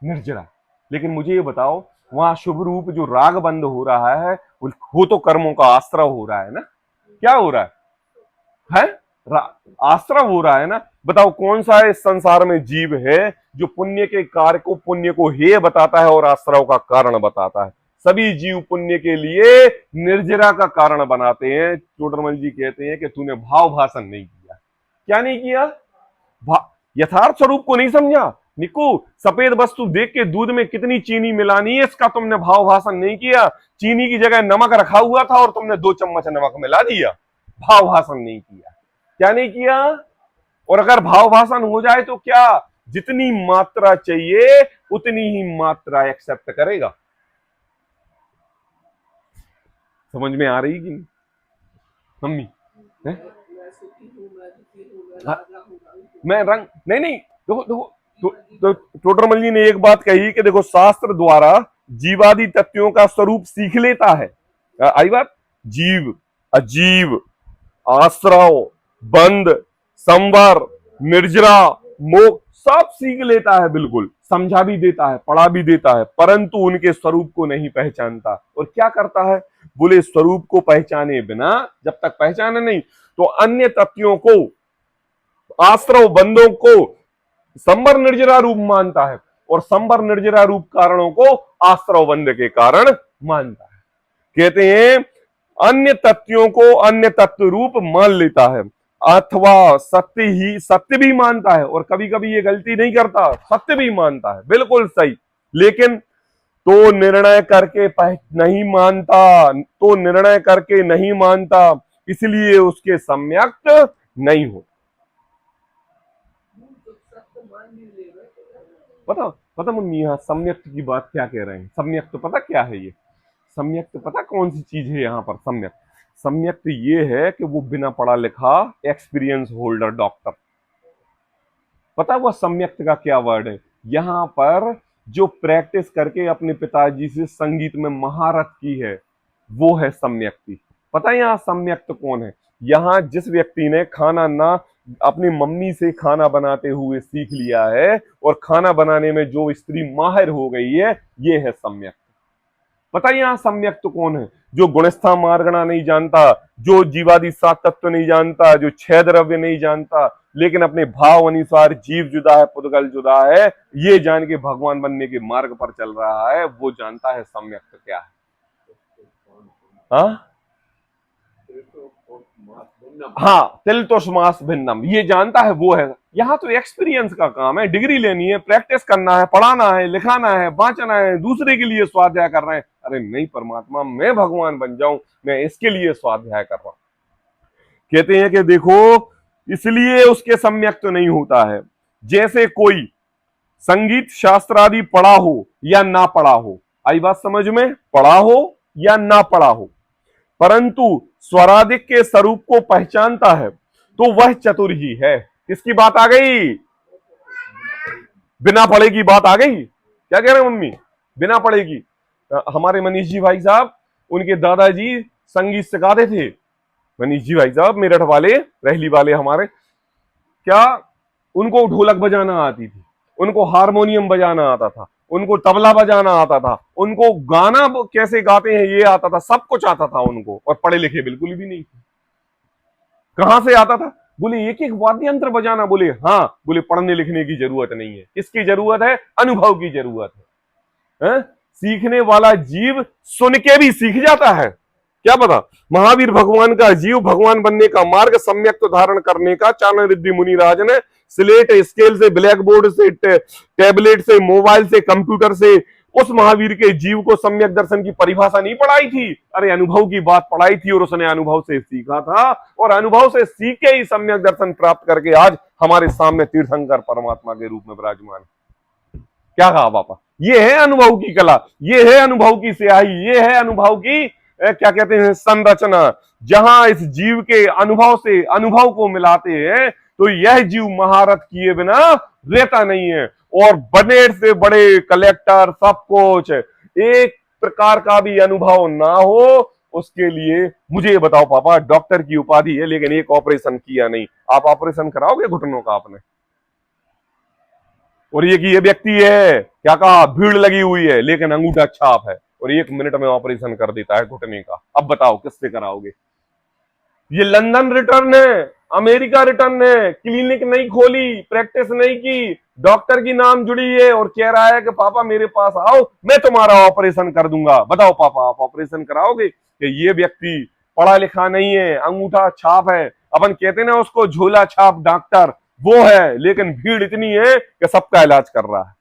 निर्जरा। लेकिन मुझे ये बताओ, वहां शुभ रूप जो राग बंद हो रहा है वो तो कर्मों का आश्रव हो रहा है ना? क्या हो रहा है? आश्रव हो रहा है ना? बताओ कौन सा इस संसार में जीव है जो पुण्य के कार्य को, पुण्य को हेय बताता है और आश्रव का कारण बताता है? सभी जीव पुण्य के लिए निर्जरा का कारण बनाते हैं। टोडरमल जी कहते हैं कि तूने भाव भाषण नहीं किया। क्या नहीं किया? यथार्थ स्वरूप को नहीं समझा। निको, सफेद वस्तु देख के दूध में कितनी चीनी मिलानी है इसका तुमने भाव भाषण नहीं किया। चीनी की जगह नमक रखा हुआ था और तुमने 2 चम्मच नमक मिला दिया। भाव भाषण नहीं किया। क्या नहीं किया? और अगर भाव भाषण हो जाए तो क्या, जितनी मात्रा चाहिए उतनी ही मात्रा एक्सेप्ट करेगा। समझ में आ रही कि नहीं मम्मी? मैं रंग नहीं नहीं, देखो देखो, तो टोडरमल जी ने एक बात कही कि देखो शास्त्र द्वारा जीवादि तत्वों का स्वरूप सीख लेता है। आई बात? जीव, अजीव, आश्रव, बंध, संवर, निर्जरा, मोक्ष सब सीख लेता है, बिल्कुल समझा भी देता है, पढ़ा भी देता है, परंतु उनके स्वरूप को नहीं पहचानता। और क्या करता है? बोले स्वरूप को पहचाने बिना, जब तक पहचाने नहीं तो अन्य तत्वों को, आश्रव बंधों को संवर निर्जरा रूप मानता है और संवर निर्जरा रूप कारणों को आश्रव बंध के कारण मानता है। कहते हैं अन्य तत्वों को अन्य तत्व रूप मान लेता है, अथवा सत्य भी मानता है। और कभी कभी ये गलती नहीं करता, सत्य भी मानता है, बिल्कुल सही, लेकिन तो निर्णय करके नहीं मानता, तो निर्णय करके नहीं मानता, इसलिए उसके सम्यक्त नहीं हो। पता पता मम्मी यहाँ सम्यक्त की बात क्या कह रहे हैं? सम्यक्त पता क्या है? ये सम्यक्त पता कौन सी चीज है यहाँ पर? सम्यक्त, सम्यक्त ये है कि वो बिना पढ़ा लिखा एक्सपीरियंस होल्डर डॉक्टर। पता वो सम्यक्त का क्या वर्ड है? यहाँ पर जो प्रैक्टिस करके अपने पिताजी से संगीत में महारत की है वो है सम्यक्ति। पता है यहाँ सम्यक्त कौन है? यहाँ जिस व्यक्ति ने खाना ना अपनी मम्मी से खाना बनाते हुए सीख लिया है और खाना बनाने में जो स्त्री माहिर हो गई है, ये है सम्यक्त। पता है यहाँ सम्यक्त कौन है? जो गुणस्था मार्गणा नहीं जानता, जो जीवादि 7 तत्व नहीं जानता, जो 6 द्रव्य नहीं जानता, लेकिन अपने भाव अनुसार जीव जुदा है, पुद्गल जुदा है, ये जान के भगवान बनने के मार्ग पर चल रहा है, वो जानता है सम्यक्त क्या है। हाँ हाँ, तिल तो समास भिन्नम, ये जानता है, वो है। यहाँ तो एक्सपीरियंस का काम है, डिग्री लेनी है, प्रैक्टिस करना है, पढ़ाना है, लिखाना है, बांचना है, दूसरे के लिए स्वाध्याय कर रहे हैं। अरे नहीं परमात्मा, मैं भगवान बन जाऊं, मैं इसके लिए स्वाध्याय कर रहा हूं। कहते हैं कि देखो इसलिए उसके सम्यक्त नहीं होता है। जैसे कोई संगीत शास्त्र आदि पढ़ा हो या ना पढ़ा हो, आई बात समझ में? पढ़ा हो या ना पढ़ा हो, परंतु स्वरादिक के स्वरूप को पहचानता है तो वह चतुर ही है। किसकी बात आ गई? बिना पढ़े की बात आ गई। क्या कह रहे हैं मम्मी? बिना पढ़े की। हमारे मनीष जी भाई साहब, उनके दादाजी संगीत सिखाते थे। मनीष जी भाई साहब मेरठ वाले, रहली वाले हमारे, क्या उनको ढोलक बजाना आती थी, उनको हारमोनियम बजाना आता था, उनको तबला बजाना आता था, उनको गाना कैसे गाते हैं ये आता था, सब कुछ आता था उनको, और पढ़े लिखे बिल्कुल भी नहीं थे। कहां से आता था? बोले एक एक वाद्य यंत्र बजाना। बोले हाँ। बोले पढ़ने लिखने की जरूरत नहीं है। किसकी जरूरत है? अनुभव की जरूरत है। सीखने वाला जीव सुन के भी सीख जाता है, क्या पता। महावीर भगवान का जीव भगवान बनने का मार्ग सम्यक तो धारण करने का चारण रिद्धि मुनिराज ने स्लेट स्केल से, ब्लैक बोर्ड से, टैबलेट से, मोबाइल से, कंप्यूटर से उस महावीर के जीव को सम्यक दर्शन की परिभाषा नहीं पढ़ाई थी। अरे अनुभव की बात पढ़ाई थी और उसने अनुभव से सीखा था, और अनुभव से सीख के ही सम्यक दर्शन प्राप्त करके आज हमारे सामने तीर्थंकर परमात्मा के रूप में विराजमान। क्या कहा पापा? ये है अनुभव की कला, ये है अनुभव की स्याही, ये है अनुभव की क्या कहते हैं संरचना। जहां इस जीव के अनुभव से अनुभव को मिलाते हैं तो यह जीव महारथ किए बिना रहता नहीं है। और बड़े से बड़े कलेक्टर सब कुछ, एक प्रकार का भी अनुभव ना हो उसके लिए, मुझे ये बताओ पापा, डॉक्टर की उपाधि है लेकिन एक ऑपरेशन किया नहीं। आप ऑपरेशन कराओगे घुटनों का आपने? और ये व्यक्ति है, क्या कहा, भीड़ लगी हुई है लेकिन अंगूठा छाप है और 1 मिनट में ऑपरेशन कर देता है घुटने का। अब बताओ किससे कराओगे? ये लंदन रिटर्न है, अमेरिका रिटर्न है, क्लिनिक नहीं खोली, प्रैक्टिस नहीं की, डॉक्टर की नाम जुड़ी है और कह रहा है कि पापा मेरे पास आओ मैं तुम्हारा ऑपरेशन कर दूंगा। बताओ पापा आप ऑपरेशन कराओगे? कि ये व्यक्ति पढ़ा लिखा नहीं है, अंगूठा छाप है, अपन कहते ना उसको झोला छाप डॉक्टर, वो है, लेकिन भीड़ इतनी है कि सबका इलाज कर रहा है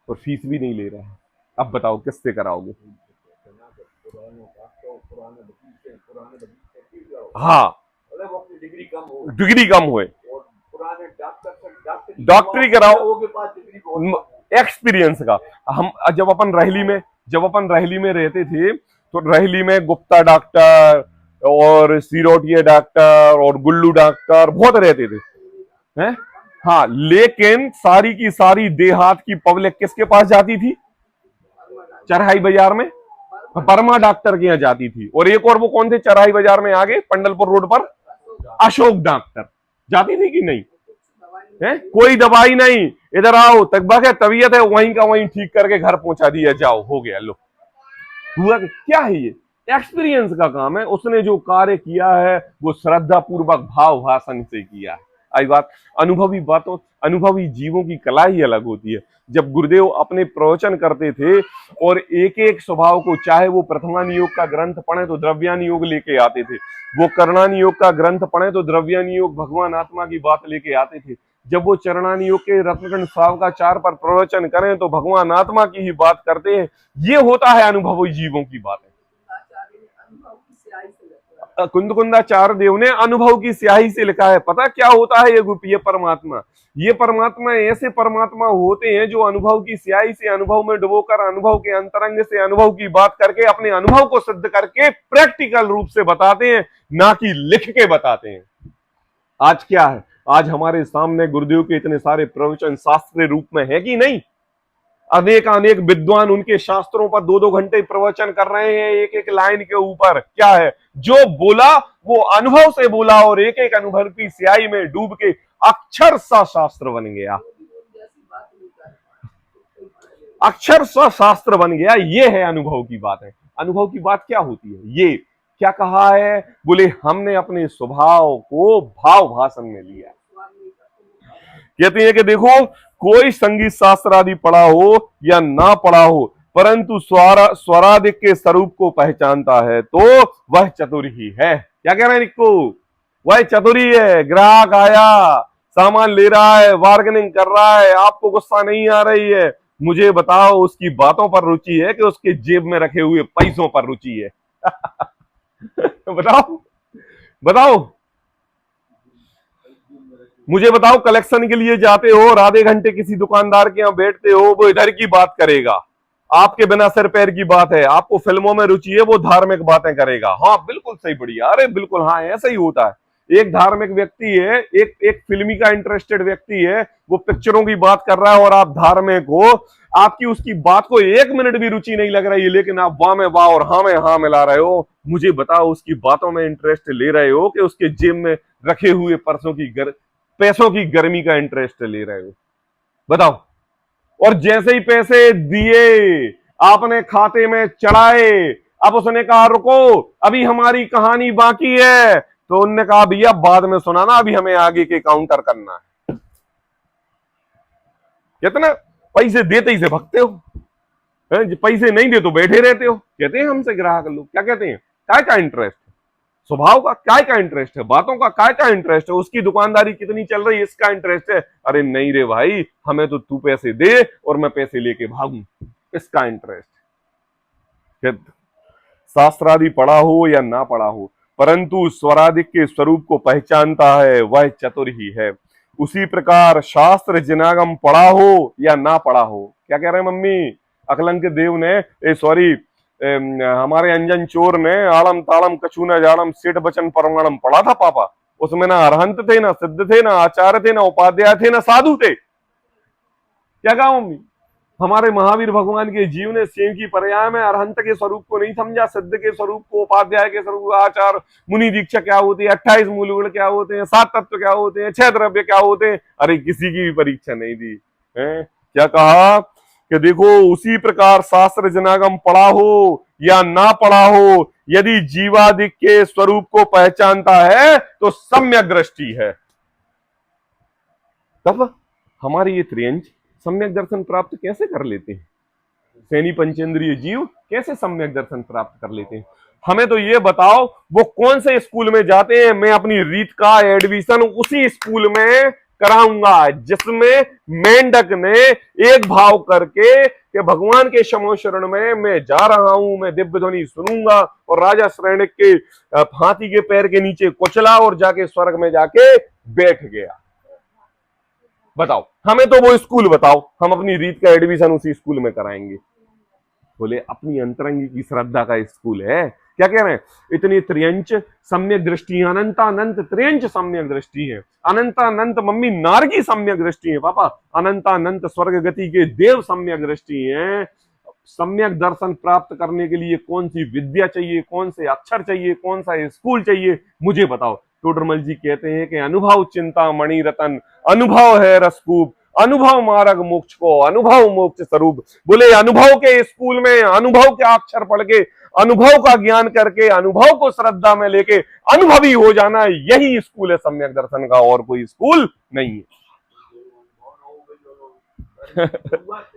और फीस भी नहीं ले रहा है। अब बताओ किससे कराओगे? हाँ, डिग्री कम हुए, डॉक्टरी कराओ एक्सपीरियंस का। हम जब अपन रैली में रहते थे तो रैली में गुप्ता डॉक्टर और सिरोटिया डॉक्टर और गुल्लू डॉक्टर बहुत रहते थे, हैं? हाँ, लेकिन सारी की सारी देहात की पब्लिक किसके पास जाती थी? चरहाई बाजार में परमा डॉक्टर के यहाँ जाती थी। और एक और वो कौन थे चरहाई बाजार में आगे पंडलपुर रोड पर? अशोक डॉक्टर जाती थी कि नहीं? है कोई दवाई नहीं, इधर आओ तकबक है, तबीयत है, वहीं का वहीं ठीक करके घर पहुंचा दिया, जाओ हो गया। लो हुआ क्या है? ये एक्सपीरियंस का काम है। उसने जो कार्य किया है वो श्रद्धा पूर्वक भाव भाषण से किया है। आई बात, अनुभवी जीवों की कला ही अलग होती है। जब गुरुदेव अपने प्रवचन करते थे और एक एक स्वभाव को, चाहे वो प्रथमान योग का ग्रंथ पढ़े तो द्रव्यान योग लेके आते थे, वो कर्णान योग का ग्रंथ पढ़े तो द्रव्यान योग भगवान आत्मा की बात लेके आते थे, जब वो चरणान योग के रत्नखंड सावकाचार पर प्रवचन करें तो भगवान आत्मा की ही बात करते हैं। ये होता है अनुभवी जीवों की बात है। कुंदकुंदाचार्य देव ने अनुभव की स्याही से लिखा है। पता क्या होता है ये परमात्मा ऐसे परमात्मा होते हैं जो अनुभव की स्याही से, अनुभव में डुबोकर, अनुभव के अंतरंग से अनुभव की बात करके अपने अनुभव को सिद्ध करके प्रैक्टिकल रूप से बताते हैं, ना कि लिख के बताते हैं। आज क्या है, आज हमारे सामने गुरुदेव के इतने सारे प्रवचन शास्त्रीय रूप में है कि नहीं? अनेक विद्वान उनके शास्त्रों पर 2-2 घंटे प्रवचन कर रहे हैं एक एक लाइन के ऊपर। क्या है, जो बोला वो अनुभव से बोला और एक एक अनुभव की स्याही में डूब के अक्षर सा शास्त्र बन गया, अक्षर सा शास्त्र बन गया। ये है अनुभव की बात है। अनुभव की बात क्या होती है? ये क्या कहा है? बोले हमने अपने स्वभाव को भाव भाषण में लिया। कहते हैं कि देखो, कोई संगीत शास्त्र आदि पढ़ा हो या ना पढ़ा हो, परंतु स्वरादिक के स्वरूप को पहचानता है तो वह चतुर ही है। क्या कह रहे हैं निक्को? वह चतुर ही है। ग्राहक आया, सामान ले रहा है, बार्गेनिंग कर रहा है, आपको गुस्सा नहीं आ रही है, मुझे बताओ उसकी बातों पर रुचि है कि उसके जेब में रखे हुए पैसों पर रुचि है? बताओ बताओ मुझे बताओ। कलेक्शन के लिए जाते हो और आधे घंटे किसी दुकानदार के यहाँ बैठते हो, वो इधर की बात करेगा, आपके बिना सिर पैर की बात है। आपको फिल्मों में रुचि है, वो धार्मिक बातें करेगा। हाँ बिल्कुल सही, बढ़िया, अरे बिल्कुल हाँ, ऐसा ही होता है। एक धार्मिक व्यक्ति है, एक फिल्मी का इंटरेस्टेड व्यक्ति है, वो पिक्चरों की बात कर रहा है और आप धार्मिक हो, आपकी उसकी बात को 1 मिनट भी रुचि नहीं लग रही है, लेकिन आप वाह में वाह और हाँ में हाँ मिला रहे हो। मुझे बताओ, उसकी बातों में इंटरेस्ट ले रहे हो कि उसके जेब में रखे हुए पैसों की गर्मी का इंटरेस्ट ले रहे हो? बताओ। और जैसे ही पैसे दिए, आपने खाते में चढ़ाए, अब उसने कहा रुको अभी हमारी कहानी बाकी है, तो उनने कहा भैया बाद में सुनाना, अभी हमें आगे के काउंटर करना है। कितना पैसे देते ही से भगते हो, पैसे नहीं दे तो बैठे रहते हो। कहते हैं हमसे ग्राहक लोग, क्या कहते हैं? क्या क्या इंटरेस्ट है, स्वभाव का क्या क्या इंटरेस्ट है, बातों का क्या क्या इंटरेस्ट है, उसकी दुकानदारी कितनी चल रही है इसका इंटरेस्ट है। अरे नहीं रे भाई, हमें तो तू पैसे दे और मैं पैसे लेके भागूं, इसका इंटरेस्ट है। शास्त्रादि पढ़ा हो या ना पढ़ा हो, परंतु स्वराधिक के स्वरूप को पहचानता है वह चतुर ही है। उसी प्रकार शास्त्र जिनागम पढ़ा हो या ना पढ़ा हो, क्या कह रहे हैं मम्मी, अकलंक देव ने सॉरी हमारे अंजन चोर ने आड़म ताड़म कछूना जाड़म सेठ बचन परमाणम पढ़ा था पापा, उसमें ना अरहंत थे, ना सिद्ध थे, ना आचार्य थे, ना उपाध्याय थे, ना साधु थे। क्या कहा मम्मी, हमारे महावीर भगवान के जीव ने सेव की पर्याय में अरहंत के स्वरूप को नहीं समझा, सिद्ध के स्वरूप को, उपाध्याय के स्वरूप, आचार मुनि दीक्षा क्या होती है, 28 मूलगुण क्या होते हैं, 7 तत्व क्या होते हैं, 6 द्रव्य क्या होते हैं। अरे किसी की भी परीक्षा नहीं दी है। क्या कहा कि देखो उसी प्रकार शास्त्र जनागम पढ़ा हो या ना पढ़ा हो, यदि जीवादिक के स्वरूप को पहचानता है तो सम्यक दृष्टि है। तब हमारी ये त्रियंच सम्यक दर्शन प्राप्त कैसे कर लेते हैं, सैनी पंचेंद्रिय जीव कैसे सम्यक दर्शन प्राप्त कर लेते हैं। हमें तो ये बताओ वो कौन से स्कूल में जाते हैं, मैं अपनी रीत का एडमिशन उसी स्कूल में कराऊंगा जिसमें मेंढक ने एक भाव करके कि भगवान के शमो शरण में मैं जा रहा हूं, मैं दिव्य ध्वनि सुनूंगा, और राजा श्रेणिक के हाथी के पैर के नीचे कुचला और जाके स्वर्ग में जाके बैठ गया। बताओ, हमें तो वो स्कूल बताओ, हम अपनी रीत का एडमिशन उसी स्कूल में कराएंगे। बोले अपनी अंतरंगी की श्रद्धा का स्कूल है। क्या कह रहे हैं, इतनी त्रियंच सम्यक दृष्टि, अनंतानंत त्रियंच सम्यक दृष्टि है, अनंतानंत मम्मी नारकी सम्यक दृष्टि है पापा, अनंतानंत स्वर्ग गति के देव सम्यक दृष्टि है। सम्यक दर्शन प्राप्त करने के लिए कौन सी विद्या चाहिए, कौन से अक्षर चाहिए, कौन सा स्कूल चाहिए, मुझे बताओ। टोडरमल जी कहते हैं कि अनुभव चिंता मणि रतन, अनुभव है रसकूप, अनुभव मार्ग मोक्ष को, अनुभव मोक्ष स्वरूप। बोले अनुभव के स्कूल में अनुभव के अक्षर पढ़ के, अनुभव का ज्ञान करके, अनुभव को श्रद्धा में लेके अनुभवी हो जाना, यही स्कूल है सम्यक दर्शन का, और कोई स्कूल नहीं है।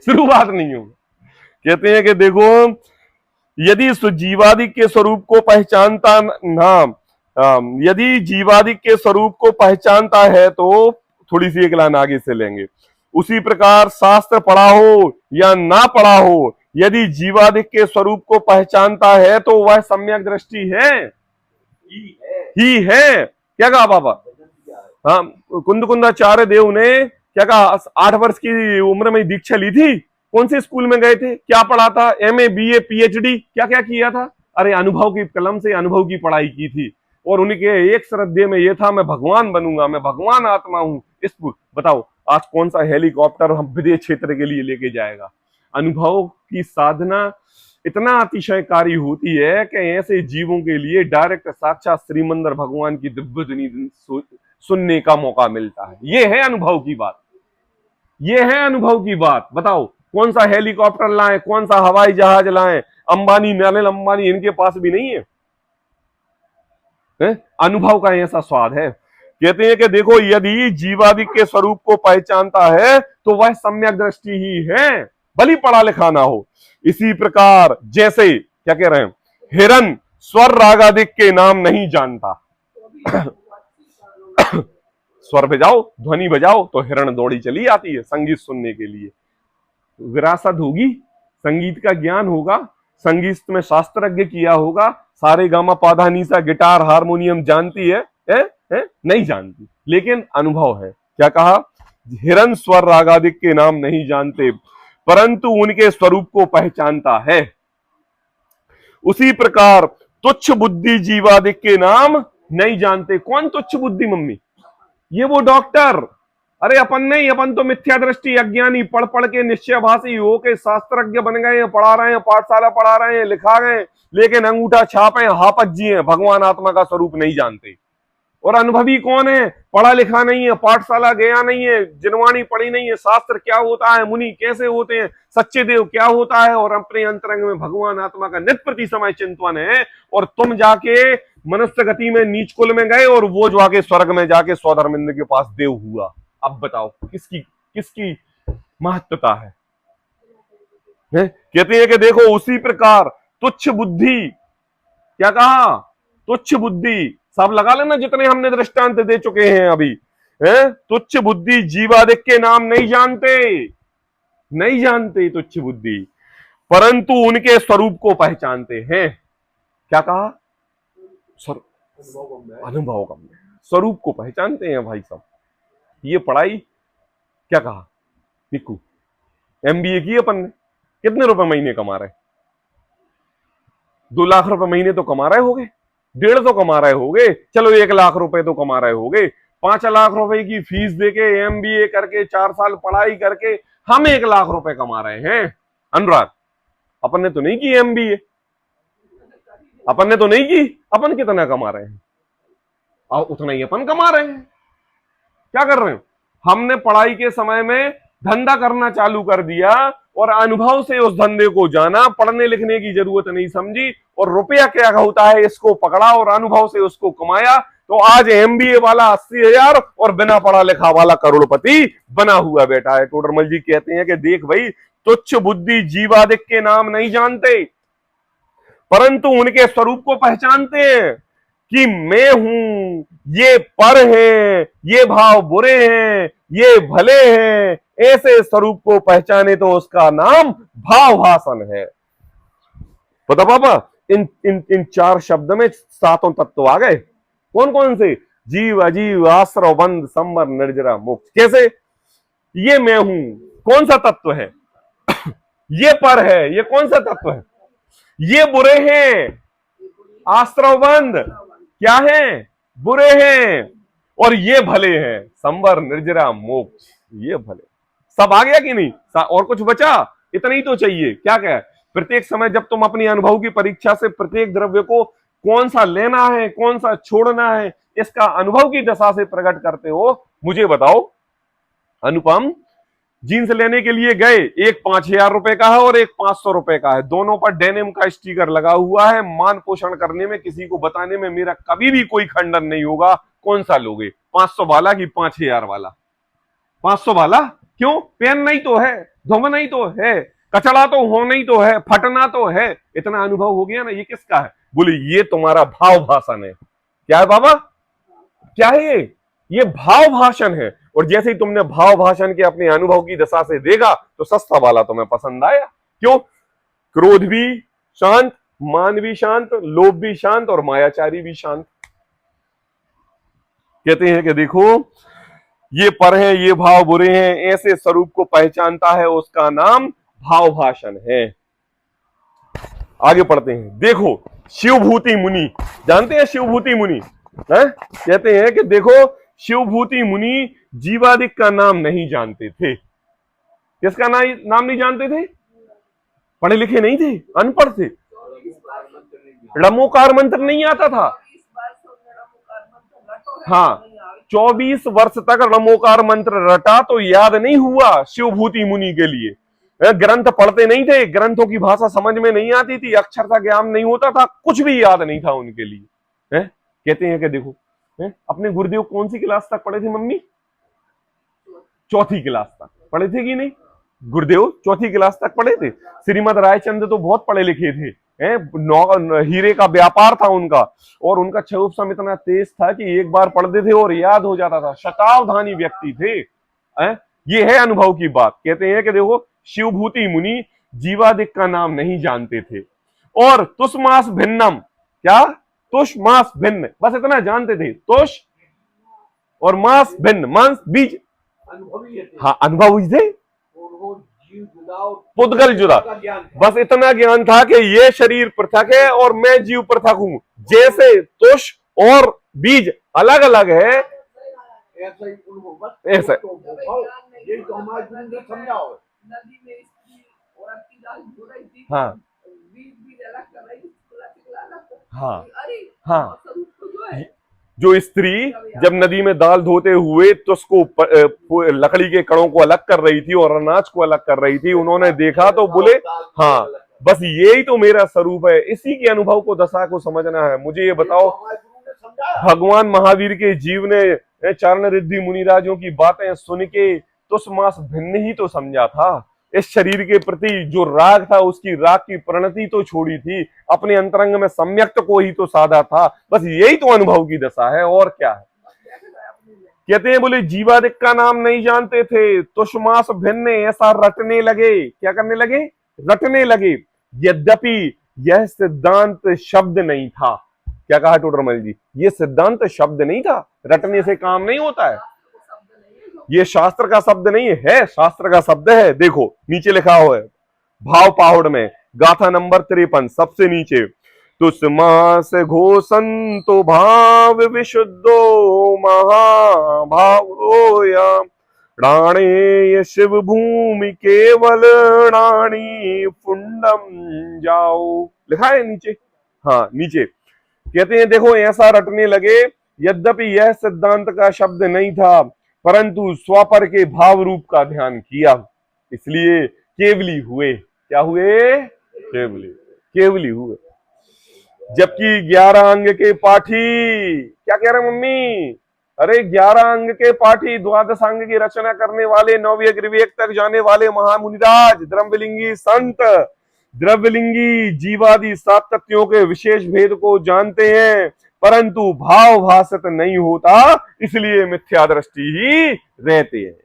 शुरुआत नहीं होगी। कहते हैं कि देखो यदि जीवादि के स्वरूप को पहचानता ना, यदि जीवादि के स्वरूप को पहचानता है तो, थोड़ी सी एक लाइन आगे से लेंगे, उसी प्रकार शास्त्र पढ़ा हो या ना पढ़ा हो, यदि जीवादिक के स्वरूप को पहचानता है तो वह सम्यक दृष्टि है ही है। क्या कहा पापा, हाँ कुंद कुंदाचार्य देव ने क्या कहा, 8 वर्ष की उम्र में दीक्षा ली थी, कौन से स्कूल में गए थे, क्या पढ़ा था, MA BA PhD क्या क्या किया था। अरे अनुभव की कलम से अनुभव की पढ़ाई की थी, और उनके एक श्रद्धे में यह था मैं भगवान बनूंगा, मैं भगवान आत्मा हूं। इस बताओ आज कौन सा हेलीकॉप्टर हम विदेश क्षेत्र के लिए लेके जाएगा। अनुभव की साधना इतना अतिशयकारी होती है कि ऐसे जीवों के लिए डायरेक्ट साक्षात श्रीमंदर भगवान की दिव्य ध्वनि सुनने का मौका मिलता है। ये है अनुभव की बात, ये है अनुभव की बात। बताओ कौन सा हेलीकॉप्टर लाएं, कौन सा हवाई जहाज लाएं, अंबानी अनिल अंबानी इनके पास भी नहीं है, अनुभव का ऐसा स्वाद है। कहते हैं कि देखो यदि जीवादि के स्वरूप को पहचानता है तो वह सम्यक दृष्टि ही है, भली पढ़ा लिखा ना हो। इसी प्रकार जैसे क्या कह रहे हैं, हिरन स्वर रागादिक के नाम नहीं जानता। स्वर बजाओ, ध्वनि बजाओ तो हिरण दौड़ी चली आती है संगीत सुनने के लिए। विरासत होगी, संगीत का ज्ञान होगा, संगीत में शास्त्रज्ञ किया होगा, सारे गामा पाधा नीसा गिटार हारमोनियम जानती है, नहीं जानती, लेकिन अनुभव है। क्या कहा, हिरन स्वर रागादिक के नाम नहीं जानते परंतु उनके स्वरूप को पहचानता है। उसी प्रकार तुच्छ बुद्धि जीवादिक के नाम नहीं जानते। कौन तुच्छ बुद्धि मम्मी, ये वो डॉक्टर। अरे अपन नहीं, अपन तो मिथ्या दृष्टि अज्ञानी पढ़ पढ़ के निश्चयभाषी हो के शास्त्रज्ञ बन गए हैं, पढ़ा रहे हैं, पाठशाला पढ़ा रहे हैं, लिखा गए, लेकिन अंगूठा छापे हापत जी हैं, भगवान आत्मा का स्वरूप नहीं जानते। और अनुभवी कौन है, पढ़ा लिखा नहीं है, पाठशाला गया नहीं है, जिनवाणी पढ़ी नहीं है, शास्त्र क्या होता है, मुनि कैसे होते हैं, सच्चे देव क्या होता है, और अपने अंतरंग में भगवान आत्मा का नित प्रति समय चिंतन है। और तुम जाके मनुष्य गति में नीच कुल में गए और वो जाके स्वर्ग में जाके स्वधर्मिंद के पास देव हुआ। अब बताओ किसकी किसकी महत्वता है? कहते हैं कि देखो उसी प्रकार तुच्छ बुद्धि क्या कहा? तुच्छ बुद्धि। सब लगा लेना जितने हमने दृष्टांत दे चुके हैं अभी, है? तुच्छ बुद्धि जीवादिक के नाम नहीं जानते, नहीं जानते तुच्छ बुद्धि, परंतु उनके स्वरूप को पहचानते हैं। क्या कहा? अनुभव गम्य, स्वरूप को पहचानते हैं भाई साहब। ये पढ़ाई क्या कहा निक्कू? एमबीए की अपन ने, कितने रुपए महीने कमा रहे? 2 लाख रुपए महीने तो कमा रहे होगे, 1.5 तो कमा रहे होगे, चलो 1 लाख रुपए तो कमा रहे होगे। 5 लाख रुपए की फीस देके एमबीए करके 4 साल पढ़ाई करके हम 1 लाख रुपए कमा रहे हैं। अनुराग, अपन ने तो नहीं की एमबीए, अपन ने तो नहीं की, अपन कितना कमा रहे हैं? और उतना ही अपन कमा रहे हैं। क्या कर रहे हैं? हमने पढ़ाई के समय में धंधा करना चालू कर दिया और अनुभव से उस धंधे को जाना, पढ़ने लिखने की जरूरत नहीं समझी, और रुपया क्या होता है इसको पकड़ा और अनुभव से उसको कमाया। तो आज एमबीए वाला 80,000 और बिना पढ़ा लिखा वाला करोड़पति बना हुआ बैठा है। टोडरमल जी कहते हैं कि देख भाई, तुच्छ बुद्धि जीवादिक के नाम नहीं जानते, परंतु उनके स्वरूप को पहचानते हैं कि मैं हूं, ये पर है, ये भाव बुरे हैं, ये भले हैं। ऐसे स्वरूप को पहचाने तो उसका नाम भाव भाषण है। पता पापा, इन 4 शब्द में 7 तत्व आ गए। कौन कौन से? जीव, अजीव, आश्रव, बंध, संबर, निर्जरा, मोक्ष। कैसे? ये मैं हूं, कौन सा तत्व है? ये पर है, ये कौन सा तत्व है? ये बुरे हैं, आश्रव बंध क्या है? बुरे हैं। और ये भले हैं, संबर, निर्जरा, मोक्ष, ये भले। सब आ गया कि नहीं? और कुछ बचा? इतना ही तो चाहिए। क्या क्या? प्रत्येक समय जब तुम अपनी अनुभव की परीक्षा से प्रत्येक द्रव्य को कौन सा लेना है, कौन सा छोड़ना है, इसका अनुभव की दशा से प्रकट करते हो। मुझे बताओ अनुपम, जीन्स लेने के लिए गए, एक 5,000 रुपए का है और एक 500 रुपए का है, दोनों पर डेनिम का स्टिकर लगा हुआ है। मान पोषण करने में, किसी को बताने में मेरा कभी भी कोई खंडन नहीं होगा। कौन सा लोगे? 500 वाला कि 5,000 वाला? 500 वाला। क्यों? पहनना ही तो है, धोना ही तो है, कचड़ा तो होना ही तो है, फटना तो है। इतना अनुभव हो गया ना। ये किसका है? बोले ये तुम्हारा भाव भाषण है। क्या है बाबा? क्या है ये भाव भाषण है। और जैसे ही तुमने भाव भाषण के अपने अनुभव की दशा से देखा तो सस्ता वाला तुम्हें पसंद आया। क्यों? क्रोध भी शांत, मान भी शांत, लोभ भी शांत और मायाचारी भी शांत। कहते हैं कि देखो ये पर है, ये भाव बुरे हैं, ऐसे स्वरूप को पहचानता है, उसका नाम भाव भाषण है। आगे पढ़ते हैं। देखो शिवभूति मुनि, जानते हैं शिवभूति मुनि है? कहते हैं कि देखो शिवभूति मुनि जीवादिक का नाम नहीं जानते थे। किसका नाम नहीं जानते थे? पढ़े लिखे नहीं थे, अनपढ़ थे। रमोकार मंत्र नहीं आता था। हाँ, 24 वर्ष तक रमोकार मंत्र रटा तो याद नहीं हुआ शिवभूति मुनि के लिए। ग्रंथ पढ़ते नहीं थे, ग्रंथों की भाषा समझ में नहीं आती थी, अक्षर का ज्ञान नहीं होता था, कुछ भी याद नहीं था उनके लिए। कहते हैं कि देखो अपने गुरुदेव कौन सी क्लास तक पढ़े थे मम्मी? 4थी क्लास तक पढ़े थे कि नहीं? गुरुदेव 4थी क्लास तक पढ़े थे। श्रीमद रायचंद्र तो बहुत पढ़े लिखे थे, हीरे का व्यापार था उनका, और उनका क्षुभसम इतना तेज था कि एक बार पढ़ते थे और याद हो जाता था। शतावधानी व्यक्ति थे। ये है अनुभव की बात। कहते हैं कि देखो शिवभूति मुनि जीवादिक का नाम नहीं जानते थे, और तुष्मास भिन्नम, क्या? तुष मास भिन्न, बस इतना जानते थे। तुष और मास भिन्न, मांस बीज। हाँ, अनुभवी थे, पुद्गल जुदा, बस इतना ज्ञान था कि ये शरीर पृथक है और मैं जीव पृथक हूं। जैसे तुष और बीज अलग अलग है, ऐसे हाँ हाँ हाँ। जो स्त्री जब नदी में दाल धोते हुए तो उसको लकड़ी के कणों को अलग कर रही थी और अनाज को अलग कर रही थी, उन्होंने देखा तो बोले हाँ बस यही तो मेरा स्वरूप है। इसी के अनुभव को, दशा को समझना है। मुझे ये बताओ, भगवान महावीर के जीव ने चारण रिद्धि मुनिराजों की बातें सुन के तुष्मास भिन्न ही तो समझा था। इस शरीर के प्रति जो राग था, उसकी राग की परिणति तो छोड़ी थी, अपने अंतरंग में सम्यक्त को ही तो साधा था। बस यही तो अनुभव की दशा है, और क्या है। कहते हैं बोले जीवादिक का नाम नहीं जानते थे, तुषमास भिन्न ऐसा रटने लगे। क्या करने लगे? रटने लगे। यद्यपि यह सिद्धांत शब्द नहीं था। क्या कहा टोडरमल जी? ये सिद्धांत शब्द नहीं था, रटने से काम नहीं होता है। ये शास्त्र का शब्द नहीं है, शास्त्र का शब्द है। देखो नीचे लिखा हुआ है भाव पाहुड़ में, गाथा नंबर 53 सबसे नीचे, तुष्मास घोषंतो भाव विशुद्धो महाभावोया प्राणे शिव भूमि केवल राणी पुंडम जाओ। लिखा है नीचे, हाँ नीचे। कहते हैं देखो ऐसा रटने लगे, यद्यपि यह सिद्धांत का शब्द नहीं था, परंतु स्वापर के भाव रूप का ध्यान किया, इसलिए केवली हुए। क्या हुए? केवली, केवली हुए। जबकि 11 अंग के पाठी, क्या कह रहे मम्मी? अरे 11 अंग के पाठी, द्वादश अंग की रचना करने वाले, नौविवेक विवेक तक जाने वाले महामुनिराज, द्रव्यलिंगी संत, द्रव्यलिंगी जीवादि 7 तत्वों के विशेष भेद को जानते हैं, परंतु भाव भाषित नहीं होता, इसलिए मिथ्या दृष्टि ही रहते हैं।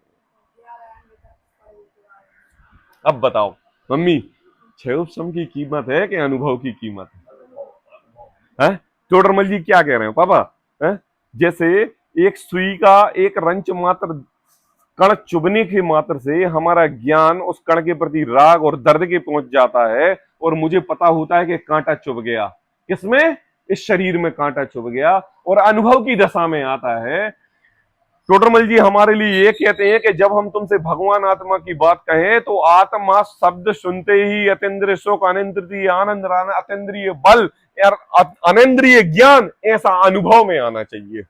अब बताओ मम्मी, क्षयोपशम की कीमत है कि अनुभव की कीमत है? टोडरमल जी क्या कह रहे हो पापा? है? जैसे एक सुई का एक रंच मात्र कण चुभने के मात्र से हमारा ज्ञान उस कण के प्रति राग और दर्द के पहुंच जाता है, और मुझे पता होता है कि कांटा चुभ गया। किसमें? इस शरीर में कांटा चुभ गया, और अनुभव की दशा में आता है। टोडरमल जी हमारे लिए ये कहते हैं कि जब हम तुमसे भगवान आत्मा की बात कहें, तो आत्मा शब्द सुनते ही अतीन्द्रिय सुख, अनिंद्रिय आनंद, अतीन्द्रिय बल, अनिंद्रिय ज्ञान ऐसा अनुभव में आना चाहिए।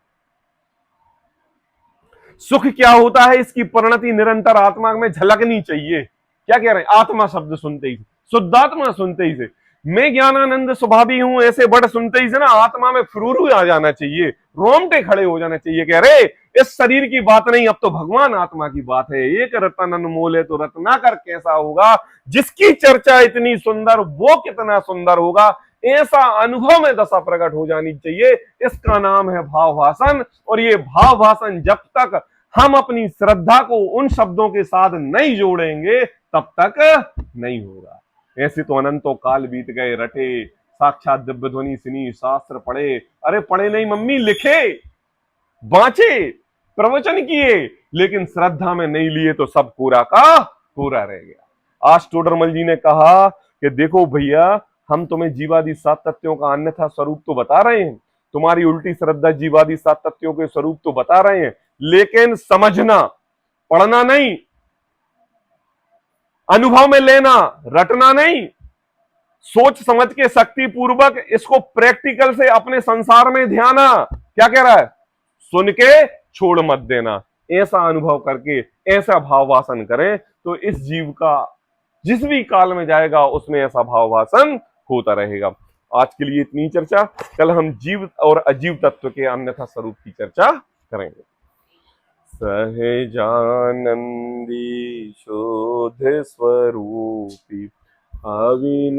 सुख क्या होता है, इसकी परिणति निरंतर आत्मा में झलकनी चाहिए। क्या कह रहे हैं? आत्मा शब्द सुनते ही, शुद्धात्मा सुनते ही से, मैं ज्ञानानंद स्वभावी हूं, ऐसे बड़ सुनते ही से ना आत्मा में फुरूरू आ जाना चाहिए, रोमटे खड़े हो जाना चाहिए। कह रहे इस शरीर की बात नहीं, अब तो भगवान आत्मा की बात है। एक रतन अनमोल है तो रत्नाकर कैसा होगा, जिसकी चर्चा इतनी सुंदर वो कितना सुंदर होगा, ऐसा अनुभव में दशा प्रकट हो जानी चाहिए। इसका नाम है भाव भाषण, और ये भाव भाषण जब तक हम अपनी श्रद्धा को उन शब्दों के साथ नहीं जोड़ेंगे तब तक नहीं होगा। ऐसे तो अनंतों काल बीत गए रटे, साक्षात दिव्य ध्वनि सुनी, शास्त्र पढ़े, अरे पढ़े नहीं मम्मी, लिखे, बांचे, प्रवचन किए, लेकिन श्रद्धा में नहीं लिए तो सब पूरा का पूरा रह गया। आज टोडरमल जी ने कहा कि देखो भैया, हम तुम्हें जीवादि 7 तत्वों का अन्यथा स्वरूप तो बता रहे हैं, तुम्हारी उल्टी श्रद्धा जीवादि 7 तत्वों के स्वरूप तो बता रहे हैं, लेकिन समझना, पढ़ना नहीं, अनुभव में लेना, रटना नहीं, सोच समझ के शक्ति पूर्वक इसको प्रैक्टिकल से अपने संसार में ध्याना। क्या कह रहा है? सुन के छोड़ मत देना, ऐसा अनुभव करके ऐसा भाव वासन करें तो इस जीव का जिस भी काल में जाएगा उसमें ऐसा भाव वासन होता रहेगा। आज के लिए इतनी चर्चा, कल हम जीव और अजीव तत्व के अन्यथा स्वरूप की चर्चा करेंगे। सहजानंदी शोध स्वरूपी अविनाशी